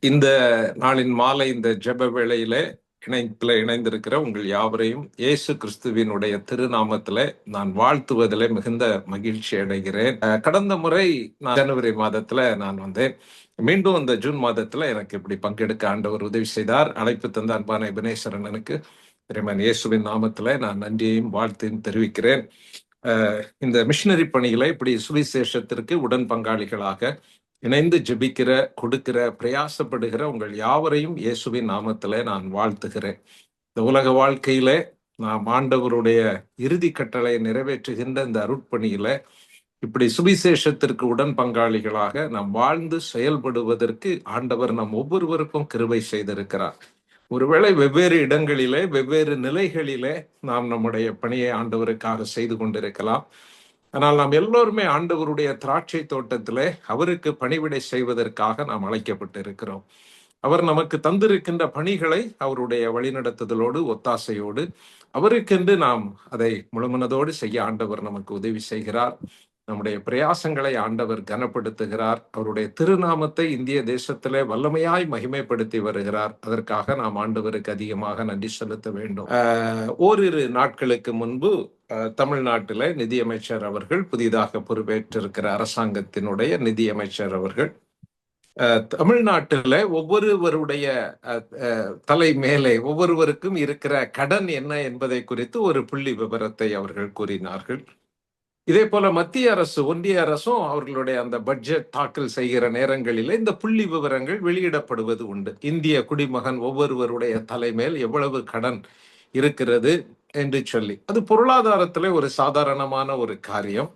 இந்த நாளின் மாலை இந்த ஜெப வேளையிலே இணைந்திருக்கிற உங்கள் யாவரையும் இயேசு கிறிஸ்துவினுடைய திருநாமத்திலே நான் வாழ்த்துவதிலே மிகுந்த மகிழ்ச்சி அடைகிறேன். கடந்த முறை நான் ஜனவரி மாதத்துல நான் வந்தேன். மீண்டும் இந்த ஜூன் மாதத்துல எனக்கு இப்படி பங்கெடுக்க ஆண்டவர் உதவி செய்தார். அழைப்பு தந்த அன்பான வினேஸ்வரனுக்கு இறைவன் இயேசுவின் நாமத்துல நான் நன்றியையும் வாழ்த்தையும் தெரிவிக்கிறேன். இந்த மிஷினரி பணிகளை இப்படி சுவிசேஷத்திற்கு உடன் பங்காளிகளாக இணைந்து ஜெபிக்கிற, கொடுக்கிற, பிரயாசப்படுகிற உங்கள் யாவரையும் இயேசுவின் நாமத்திலே நான் வாழ்த்துகிறேன். இந்த உலக வாழ்க்கையிலே நாம் ஆண்டவருடைய இறுதி கட்டளை நிறைவேற்றுகின்ற இந்த அருட்பணியில இப்படி சுவிசேஷத்திற்கு உடன் பங்காளிகளாக நாம் வாழ்ந்து செயல்படுவதற்கு ஆண்டவர் நம் ஒவ்வொருவருக்கும் கிருபை செய்திருக்கிறார். ஒருவேளை வெவ்வேறு இடங்களிலே வெவ்வேறு நிலைகளிலே நாம் நம்முடைய பணியை ஆண்டவருக்காக செய்து கொண்டிருக்கலாம். ஆனால் நாம் எல்லோருமே ஆண்டவருடைய திராட்சை தோட்டத்திலே அவருக்கு பணிவிடை செய்வதற்காக நாம் அழைக்கப்பட்டு இருக்கிறோம். அவர் நமக்கு தந்திருக்கின்ற பணிகளை அவருடைய வழிநடத்துதலோடு ஒத்தாசையோடு அவருக்கென்று நாம் அதை முழுமனதோடு செய்ய ஆண்டவர் நமக்கு உதவி செய்கிறார். நம்முடைய பிரயாசங்களை ஆண்டவர் கனப்படுத்துகிறார். அவருடைய திருநாமத்தை இந்திய தேசத்திலே வல்லமையாய் மகிமைப்படுத்தி வருகிறார். அதற்காக நாம் ஆண்டவருக்கு அதிகமாக நன்றி செலுத்த வேண்டும். ஓரிரு நாட்களுக்கு முன்பு தமிழ்நாட்டில நிதியமைச்சர் அவர்கள் புதிதாக பொறுப்பேற்றிருக்கிற அரசாங்கத்தினுடைய நிதியமைச்சர் அவர்கள் தமிழ்நாட்டில் ஒவ்வொருவருடைய தலை மேலே ஒவ்வொருவருக்கும் இருக்கிற கடன் என்ன என்பதை குறித்து ஒரு புள்ளி விவரத்தை அவர்கள் கூறினார்கள். இதே போல மத்திய அரசு, ஒன்றிய அரசும் அவர்களுடைய அந்த பட்ஜெட் தாக்கல் செய்கிற நேரங்களில் இந்த புள்ளி விவரங்கள் வெளியிடப்படுவது உண்டு. இந்திய குடிமகன் ஒவ்வொருவருடைய தலைமேல் எவ்வளவு கடன் இருக்கிறது என்று சொல்லி. அது பொருளாதாரத்துல ஒரு சாதாரணமான ஒரு காரியம்.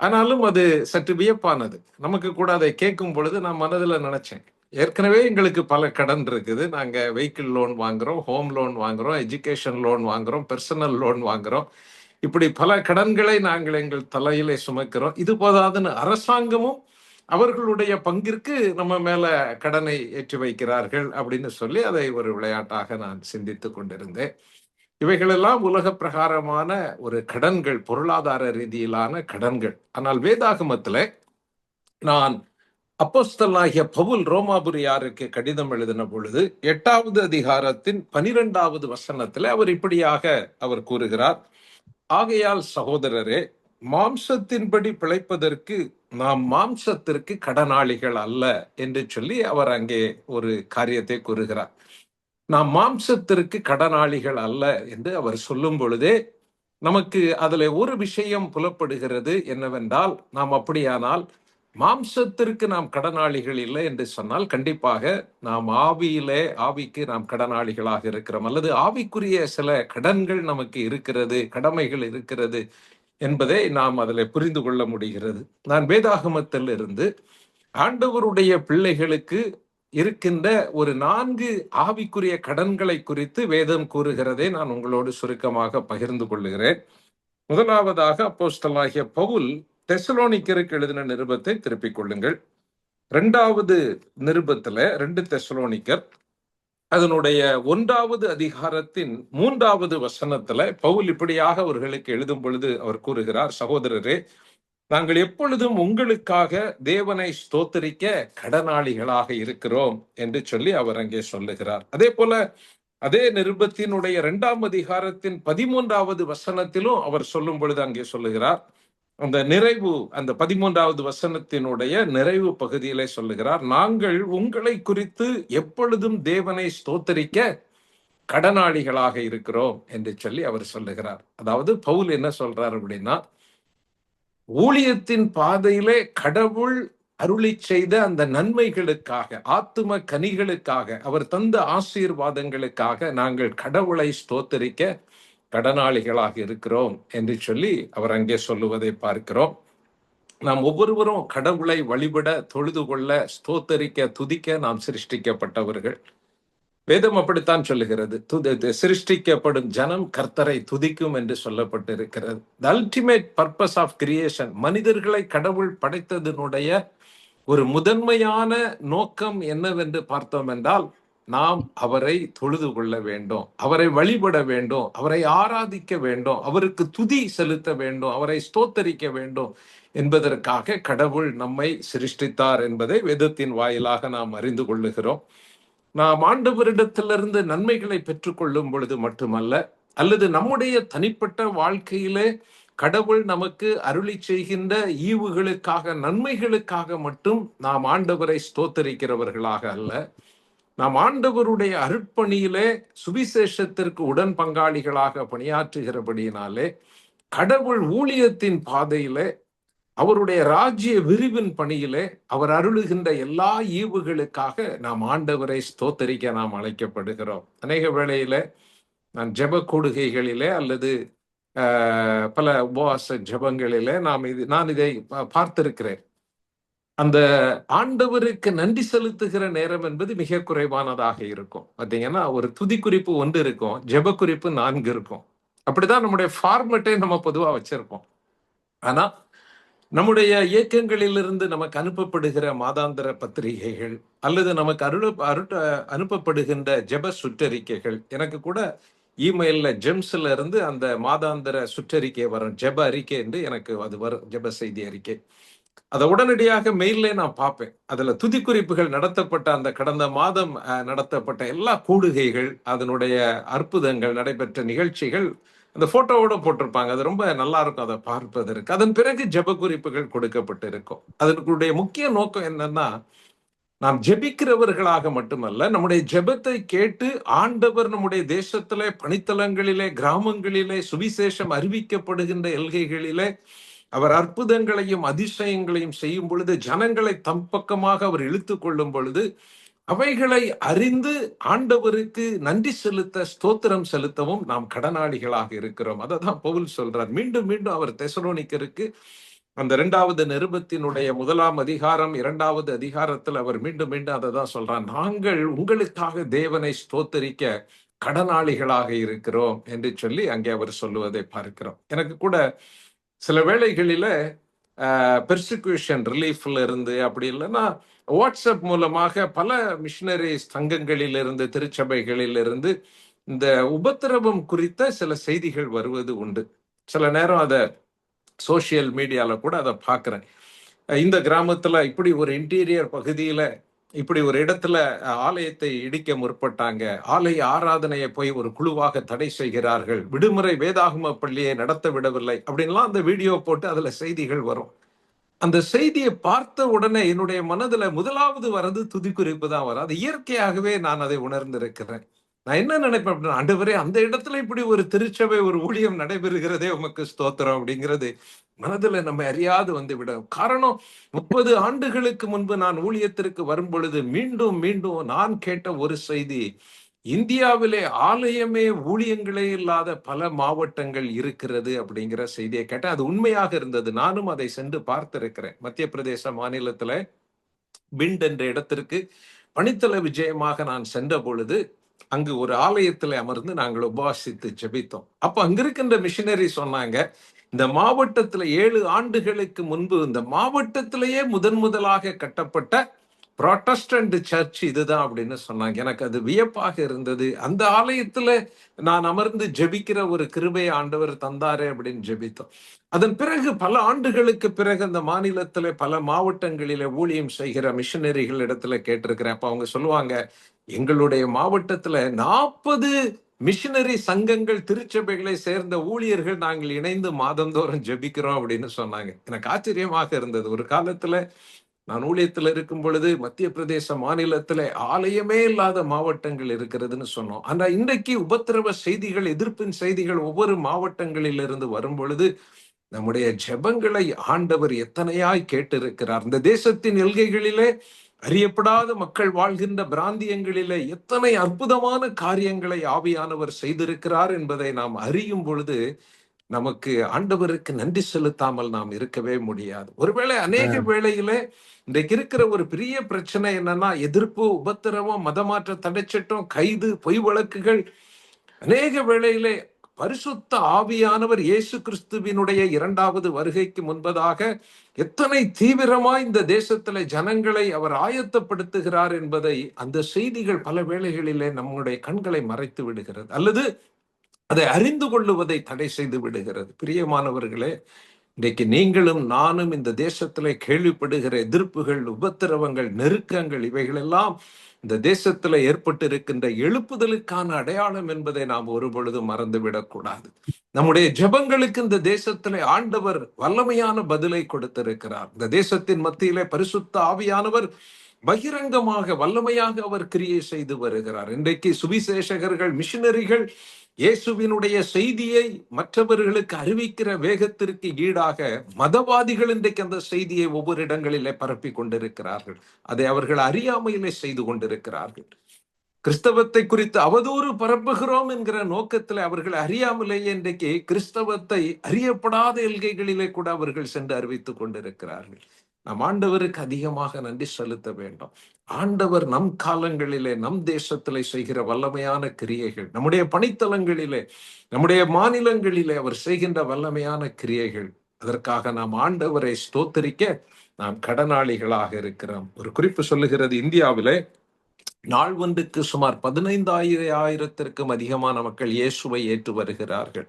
ஆனாலும் அது சற்று வியப்பானது. நமக்கு கூட அதை கேட்கும் பொழுது நான் மனதுல நினைச்சேன், ஏற்கனவே எங்களுக்கு பல கடன் இருக்குது. நாங்க வெஹிக்கிள் லோன் வாங்குறோம், ஹோம் லோன் வாங்குறோம், எஜுகேஷன் லோன் வாங்குறோம், பர்சனல் லோன் வாங்குறோம். இப்படி பல கடன்களை நாங்கள் எங்கள் தலையிலே சுமக்கிறோம். இது போதாதுன்னு அரசாங்கமும் அவர்களுடைய பங்கிற்கு நம்ம மேல கடனை ஏற்றி வைக்கிறார்கள் அப்படின்னு சொல்லி அதை ஒரு விளையாட்டாக நான் சிந்தித்து கொண்டிருந்தேன். இவைகளெல்லாம் உலக பிரகாரமான ஒரு கடன்கள், பொருளாதார ரீதியிலான கடன்கள். ஆனால் வேதாகமத்துல நான் அப்போஸ்தலனாகிய பவுல் ரோமாபுரியாருக்கு கடிதம் எழுதின பொழுது 8வது அதிகாரத்தின் 12வது வசனத்துல அவர் இப்படியாக அவர் கூறுகிறார், ஆகையால் சகோதரரே, மாம்சத்தின்படி பிழைப்பதற்கு நாம் மாம்சத்திற்கு கடனாளிகள் அல்ல என்று சொல்லி அவர் அங்கே ஒரு காரியத்தை கூறுகிறார். நாம் மாம்சத்திற்கு கடனாளிகள் அல்ல என்று அவர் சொல்லும் பொழுதே நமக்கு அதுல ஒரு விஷயம் புலப்படுகிறது. என்னவென்றால், நாம் அப்படியானால் மாம்சத்திற்கு நாம் கடனாளிகள் இல்லை என்று சொன்னால் கண்டிப்பாக நாம் ஆவிக்கு நாம் கடனாளிகளாக இருக்கிறோம், அல்லது ஆவிக்குரிய சில கடன்கள் நமக்கு இருக்கிறது, கடமைகள் இருக்கிறது என்பதை நாம் அதில் புரிந்து கொள்ள முடிகிறது. நான் வேதாகமத்தில் இருந்து ஆண்டவருடைய பிள்ளைகளுக்கு இருக்கின்ற ஒரு 4 ஆவிக்குரிய கடன்களை குறித்து வேதம் கூறுகிறதை நான் உங்களோடு சுருக்கமாக பகிர்ந்து கொள்ளுகிறேன். முதலாவதாக அப்போஸ்தலனாகிய பவுல் தெசலோனிக்கருக்கு எழுதின நிருபத்தை திருப்பிக் கொள்ளுங்கள். 2வது நிருபத்துல 2 தெசலோனிக்கர் அதனுடைய 1வது அதிகாரத்தின் 3வது வசனத்துல பவுல் இப்படியாக அவர்களுக்கு எழுதும் பொழுது அவர் கூறுகிறார், சகோதரரே, நாங்கள் எப்பொழுதும் உங்களுக்காக தேவனை ஸ்தோத்தரிக்க கடனாளிகளாக இருக்கிறோம் என்று சொல்லி அவர் அங்கே சொல்லுகிறார். அதே போல அதே நிருபத்தினுடைய 2ஆம் அதிகாரத்தின் 13வது வசனத்திலும் அவர் சொல்லும் பொழுது அங்கே சொல்லுகிறார், அந்த நிறைவு, அந்த 13வது வசனத்தினுடைய நிறைவு பகுதியிலே சொல்லுகிறார், நாங்கள் உங்களை குறித்து எப்பொழுதும் தேவனை ஸ்தோத்தரிக்க கடனாளிகளாக இருக்கிறோம் என்று சொல்லி அவர் சொல்லுகிறார். அதாவது பவுல் என்ன சொல்றார் அப்படின்னா, ஊழியத்தின் பாதையிலே கடவுள் அருளி செய்த அந்த நன்மைகளுக்காக, ஆத்தும கனிகளுக்காக, அவர் தந்த ஆசீர்வாதங்களுக்காக நாங்கள் கடவுளை ஸ்தோத்தரிக்க கடனாளிகளாக இருக்கிறோம் என்று சொல்லி அவர் அங்கே சொல்லுவதை பார்க்கிறோம். நாம் ஒவ்வொருவரும் கடவுளை வழிபட, தொழுது கொள்ள, ஸ்தோத்தரிக்க, துதிக்க நாம் சிருஷ்டிக்கப்பட்டவர்கள். வேதம் அப்படித்தான் சொல்லுகிறது, சிருஷ்டிக்கப்படும் ஜனம் கர்த்தரை துதிக்கும் என்று சொல்லப்பட்டிருக்கிறது. The ultimate purpose of creation, மனிதர்களை கடவுள் படைத்ததனுடைய ஒரு முதன்மையான நோக்கம் என்னவென்று பார்த்தோம் என்றால், நாம் அவரை தொழுது கொள்ள வேண்டும், அவரை வழிபட வேண்டும், அவரை ஆராதிக்க வேண்டும், அவருக்கு துதி செலுத்த வேண்டும், அவரை ஸ்தோத்தரிக்க வேண்டும் என்பதற்காக கடவுள் நம்மை சிருஷ்டித்தார் என்பதை வேதத்தின் வாயிலாக நாம் அறிந்து கொள்ளுகிறோம். நாம் ஆண்டவரிடத்திலிருந்து நன்மைகளை பெற்றுக்கொள்ளும் பொழுது மட்டுமல்ல, அல்லது நம்முடைய தனிப்பட்ட வாழ்க்கையிலே கடவுள் நமக்கு அருளி செய்கின்ற ஈவுகளுக்காக, நன்மைகளுக்காக மட்டும் நாம் ஆண்டவரை ஸ்தோத்தரிக்கிறவர்களாக அல்ல, நாம் ஆண்டவருடைய அருட்பணியிலே சுவிசேஷத்திற்கு உடன் பங்காளிகளாக பணியாற்றுகிறபடியினாலே கடவுள் ஊழியத்தின் பாதையிலே, அவருடைய ராஜ்ய விரிவின் பணியிலே அவர் அருளுகின்ற எல்லா ஈவுகளுக்காக நாம் ஆண்டவரை ஸ்தோத்தரிக்க நாம் அழைக்கப்படுகிறோம். அநேக வேளையிலே நான் ஜெப கூடுகைகளிலே அல்லது பல உபவாச ஜெபங்களிலே நான் இதை பார்த்திருக்கிறேன். அந்த ஆண்டவருக்கு நன்றி செலுத்துகிற நேரம் என்பது மிக குறைவானதாக இருக்கும். பார்த்தீங்கன்னா, ஒரு துதி குறிப்பு 1 இருக்கும், ஜெப குறிப்பு 4 இருக்கும். அப்படிதான் நம்முடைய ஃபார்மட்டே நம்ம பொதுவா வச்சிருப்போம். ஆனா நம்முடைய இயக்கங்களிலிருந்து நமக்கு அனுப்பப்படுகிற மாதாந்திர பத்திரிகைகள் அல்லது நமக்கு அனுப்பப்படுகின்ற ஜெப சுற்றறிக்கைகள், எனக்கு கூட இமெயில்ல ஜெம்ஸ்ல இருந்து அந்த மாதாந்திர சுற்றறிக்கை வரும், ஜெப அறிக்கை என்று எனக்கு அது வரும், ஜெப செய்தி அறிக்கை. அதை உடனடியாக மெயில்ல நான் பார்ப்பேன். அதுல துதி குறிப்புகள் நடத்தப்பட்ட அந்த கடந்த மாதம் நடத்தப்பட்ட எல்லா கூடுகைகள், அதனுடைய அற்புதங்கள், நடைபெற்ற நிகழ்ச்சிகள் அந்த போட்டோவோட போட்டிருப்பாங்க. அது ரொம்ப நல்லா இருக்கும் அதை பார்ப்பதற்கு. அதன் பிறகு ஜெப குறிப்புகள் கொடுக்கப்பட்டு இருக்கும். அதனுடைய முக்கிய நோக்கம் என்னன்னா, நாம் ஜெபிக்கிறவர்களாக மட்டுமல்ல, நம்முடைய ஜெபத்தை கேட்டு ஆண்டவர் நம்முடைய தேசத்திலே, பணித்தலங்களிலே, கிராமங்களிலே, சுவிசேஷம் அறிவிக்கப்படுகின்ற எல்கைகளிலே அவர் அற்புதங்களையும் அதிசயங்களையும் செய்யும் பொழுது, ஜனங்களை தம் பக்கமாக அவர் இழுத்து கொள்ளும் பொழுது, அவைகளை அறிந்து ஆண்டவருக்கு நன்றி செலுத்த, ஸ்தோத்திரம் செலுத்தவும் நாம் கடனாளிகளாக இருக்கிறோம். அதை தான் பவுல் சொல்றார். மீண்டும் மீண்டும் அவர் தெசலோனிக்கருக்கு அந்த 2வது நிருபத்தினுடைய 1ஆம் அதிகாரம் 2வது அதிகாரத்தில் அவர் மீண்டும் மீண்டும் அதை தான் சொல்றார். நாங்கள் உங்களுக்காக தேவனை ஸ்தோத்தரிக்க கடனாளிகளாக இருக்கிறோம் என்று சொல்லி அங்கே அவர் சொல்லுவதை பார்க்கிறோம். எனக்கு கூட சில வேளைகளில பெர்சிக்யூஷன் ரிலீஃப்ல இருந்து, அப்படி இல்லைன்னா வாட்ஸ்அப் மூலமாக பல மிஷனரி சங்கங்களிலிருந்து, திருச்சபைகளிலிருந்து இந்த உபத்திரவம் குறித்த சில செய்திகள் வருவது உண்டு. சில நேரம் அதை சோசியல் மீடியால கூட அதை பார்க்கிறேன். இந்த கிராமத்துல இப்படி ஒரு இன்டீரியர் பகுதியில இப்படி ஒரு இடத்துல ஆலயத்தை இடிக்க முற்பட்டாங்க, ஆலய ஆராதனையை போய் ஒரு குழுவாக தடை செய்கிறார்கள், விடுமுறை வேதாகம பள்ளியை நடத்த விடவில்லை அப்படின்லாம் அந்த வீடியோ போட்டு அதுல செய்திகள் வரும். அந்த செய்தியை பார்த்த உடனே என்னுடைய மனதுல முதலாவது வர்றது துதி குறிப்பு தான் வரும். அது இயற்கையாகவே நான் அதை உணர்ந்திருக்கிறேன். நான் என்ன நினைப்பேன் அப்படின்னா, ஆண்டவரே, அந்த இடத்துல இப்படி ஒரு திருச்சபை, ஒரு ஊழியம் நடைபெறுகிறதே, உமக்கு ஸ்தோத்திரம் அப்படிங்கிறது மனதுல நம்ம அறியாது வந்து விடும். காரணம், 30 ஆண்டுகளுக்கு முன்பு நான் ஊழியத்திற்கு வரும் பொழுது மீண்டும் மீண்டும் நான் கேட்ட ஒரு செய்தி, இந்தியாவிலே ஆலயமே ஊழியங்களே இல்லாத பல மாவட்டங்கள் இருக்கிறது அப்படிங்கிற செய்தியை கேட்டேன். அது உண்மையாக இருந்தது. நானும் அதை சென்று பார்த்திருக்கிறேன். மத்திய பிரதேச மாநிலத்துல பிண்ட் என்ற இடத்திற்கு பணித்தல விஜயமாக நான் சென்ற பொழுது அங்கு ஒரு ஆலயத்தில் அமர்ந்து நாங்கள் உபவாசித்து ஜெபித்தோம். அப்ப அங்க இருக்கின்ற மிஷினரி சொன்னாங்க, இந்த மாவட்டத்துல 7 ஆண்டுகளுக்கு முன்பு இந்த மாவட்டத்திலேயே முதலாக கட்டப்பட்ட புராட்டஸ்டன்ட் சர்ச் இதுதான் அப்படின்னு சொன்னாங்க. எனக்கு அது வியப்பாக இருந்தது. அந்த ஆலயத்துல நான் அமர்ந்து ஜெபிக்கிற ஒரு கிருபை ஆண்டவர் தந்தாரே அப்படின்னு ஜெபித்தோம். அதன் பிறகு பல ஆண்டுகளுக்கு பிறகு அந்த மாநிலத்துல பல மாவட்டங்களில ஊழியம் செய்கிற மிஷனரிகள் இடத்துல கேட்டிருக்கிறேன். அப்ப அவங்க சொல்லுவாங்க, எங்களுடைய மாவட்டத்துல 40 மிஷனரி சங்கங்கள், திருச்சபைகளை சேர்ந்த ஊழியர்கள் நாங்கள் இணைந்து மாதந்தோறும் ஜெபிக்கிறோம் அப்படின்னு சொன்னாங்க. எனக்கு ஆச்சரியமாக இருந்தது. ஒரு காலத்துல நான் ஊழியத்தில் இருக்கும் பொழுது மத்திய பிரதேச மாநிலத்துல ஆலயமே இல்லாத மாவட்டங்கள் இருக்கிறதுன்னு சொன்னோம். ஆனா இன்றைக்கு உபத்திரவ செய்திகள், எதிர்ப்பின் செய்திகள் ஒவ்வொரு மாவட்டங்களில் இருந்து வரும் பொழுது நம்முடைய ஜெபங்களை ஆண்டவர் எத்தனையாய் கேட்டிருக்கிறார். இந்த தேசத்தின் எல்கைகளிலே அறியப்படாத மக்கள் வாழ்கின்ற பிராந்தியங்களிலே எத்தனை அற்புதமான காரியங்களை ஆவியானவர் செய்திருக்கிறார் என்பதை நாம் அறியும் பொழுது நமக்கு ஆண்டவருக்கு நன்றி செலுத்தாமல் நாம் இருக்கவே முடியாது. ஒருவேளை அநேக வேளையிலே இன்றைக்கு இருக்கிற ஒரு பெரிய பிரச்சனை என்னன்னா, எதிர்ப்பு, உபத்திரவம், மதமாற்ற தடைச்சட்டம், கைது, பொய் வழக்குகள். அநேக வேளையிலே பரிசுத்த ஆவியானவர் இயேசு கிறிஸ்துவினுடைய இரண்டாவது வருகைக்கு முன்பதாக எத்தனை தீவிரமாய் இந்த தேசத்திலே ஜனங்களை அவர் ஆயத்தப்படுத்துகிறார் என்பதை அந்த செய்திகள் பல வேளைகளிலே நம்முடைய கண்களை மறைத்து விடுகிறது, அல்லது அதை அறிந்து கொள்ளுவதை தடை செய்து விடுகிறது. பிரியமானவர்களே, இன்றைக்கு நீங்களும் நானும் இந்த தேசத்திலே கேள்விப்படுகிற எதிர்ப்புகள், உபத்திரவங்கள், நெருக்கங்கள், இவைகளெல்லாம் இந்த தேசத்துல ஏற்பட்டிருக்கின்ற எழுப்புதலுக்கான அடையாளம் என்பதை நாம் ஒரு பொழுதும் மறந்துவிடக் கூடாது. நம்முடைய ஜெபங்களுக்கு இந்த தேசத்திலே ஆண்டவர் வல்லமையான பதிலை கொடுத்திருக்கிறார். இந்த தேசத்தின் மத்தியிலே பரிசுத்த ஆவியானவர் பகிரங்கமாக வல்லமையாக அவர் கிரியை செய்து வருகிறார். இன்றைக்கு சுவிசேஷகர்கள், மிஷினரிகள் இயேசுவினுடைய செய்தியை மற்றவர்களுக்கு அறிவிக்கிற வேகத்திற்கு ஈடாக மதவாதிகள் இன்றைக்கு அந்த செய்தியை ஒவ்வொரு இடங்களிலே பரப்பி கொண்டிருக்கிறார்கள். அதை அவர்கள் அறியாமையிலே செய்து கொண்டிருக்கிறார்கள். கிறிஸ்தவத்தை குறித்து அவதூறு பரப்புகிறோம் என்கிற நோக்கத்தில் அவர்கள் அறியாமலேயே இன்றைக்கு கிறிஸ்தவத்தை அறியப்படாத எல்கைகளிலே கூட அவர்கள் சென்று அறிவித்துக் கொண்டிருக்கிறார்கள். நம் ஆண்டவருக்கு அதிகமாக நன்றி செலுத்த வேண்டும். ஆண்டவர் நம் காலங்களிலே நம் தேசத்திலே செய்கிற வல்லமையான கிரியைகள், நம்முடைய பணித்தலங்களிலே, நம்முடைய மாநிலங்களிலே அவர் செய்கின்ற வல்லமையான கிரியைகள், அதற்காக நாம் ஆண்டவரை ஸ்தோத்தரிக்க நாம் கடனாளிகளாக இருக்கிறோம். ஒரு குறிப்பு சொல்லுகிறது, இந்தியாவிலே நாள் ஒன்றுக்கு சுமார் 15,000 அதிகமான மக்கள் இயேசுவை ஏற்று வருகிறார்கள்.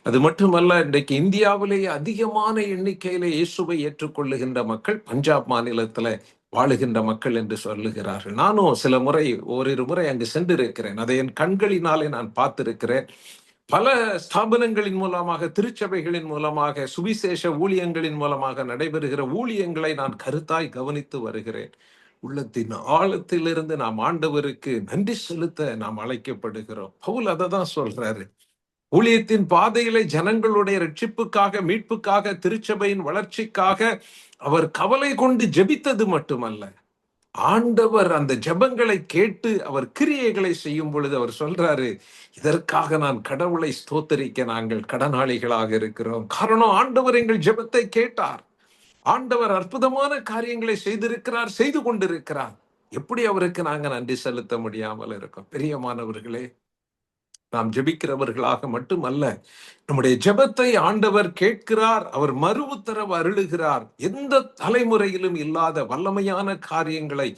அது மட்டுமல்ல, இன்றைக்கு இந்தியாவிலேயே அதிகமான எண்ணிக்கையில இயேசுவை ஏற்றுக்கொள்ளுகின்ற மக்கள் பஞ்சாப் மாநிலத்துல வாழுகின்ற மக்கள் என்று சொல்லுகிறார்கள். நானும் சில முறை, ஓரிரு முறை அங்கு சென்றிருக்கிறேன். அதை என் கண்களினாலே நான் பார்த்திருக்கிறேன். பல ஸ்தாபனங்களின் மூலமாக, திருச்சபைகளின் மூலமாக, சுவிசேஷ ஊழியங்களின் மூலமாக நடைபெறுகிற ஊழியங்களை நான் கருத்தாய் கவனித்து வருகிறேன். உள்ளத்தின் ஆழத்திலிருந்து நாம் ஆண்டவருக்கு நன்றி செலுத்த நாம் அழைக்கப்படுகிறோம். பவுல் அதை தான் சொல்றாரு. ஊழியத்தின் பாதையிலே ஜனங்களுடைய ரட்சிப்புக்காக, மீட்புக்காக, திருச்சபையின் வளர்ச்சிக்காக அவர் கவலை கொண்டு ஜெபித்தது மட்டுமல்ல, ஆண்டவர் அந்த ஜெபங்களை கேட்டு அவர் கிரியைகளை செய்யும் பொழுது அவர் சொல்றாரு, இதற்காக நான் கடவுளை ஸ்தோத்தரிக்க நாங்கள் கடனாளிகளாக இருக்கிறோம். காரணம், ஆண்டவர் எங்கள் ஜெபத்தை கேட்டார். ஆண்டவர் அற்புதமான காரியங்களை செய்திருக்கிறார், செய்து கொண்டிருக்கிறார். எப்படி அவருக்கு நாங்க நன்றி செலுத்த முடியாமல் இருக்கோம்? பிரியமானவர்களே, நாம் ஜெபிக்கிறவர்களாக மட்டுமல்ல, நம்முடைய ஜெபத்தை ஆண்டவர் கேட்கிறார், அவர் மறு உத்தரவு அருளுகிறார். எந்த தலைமுறையிலும் இல்லாத வல்லமையான காரியங்களை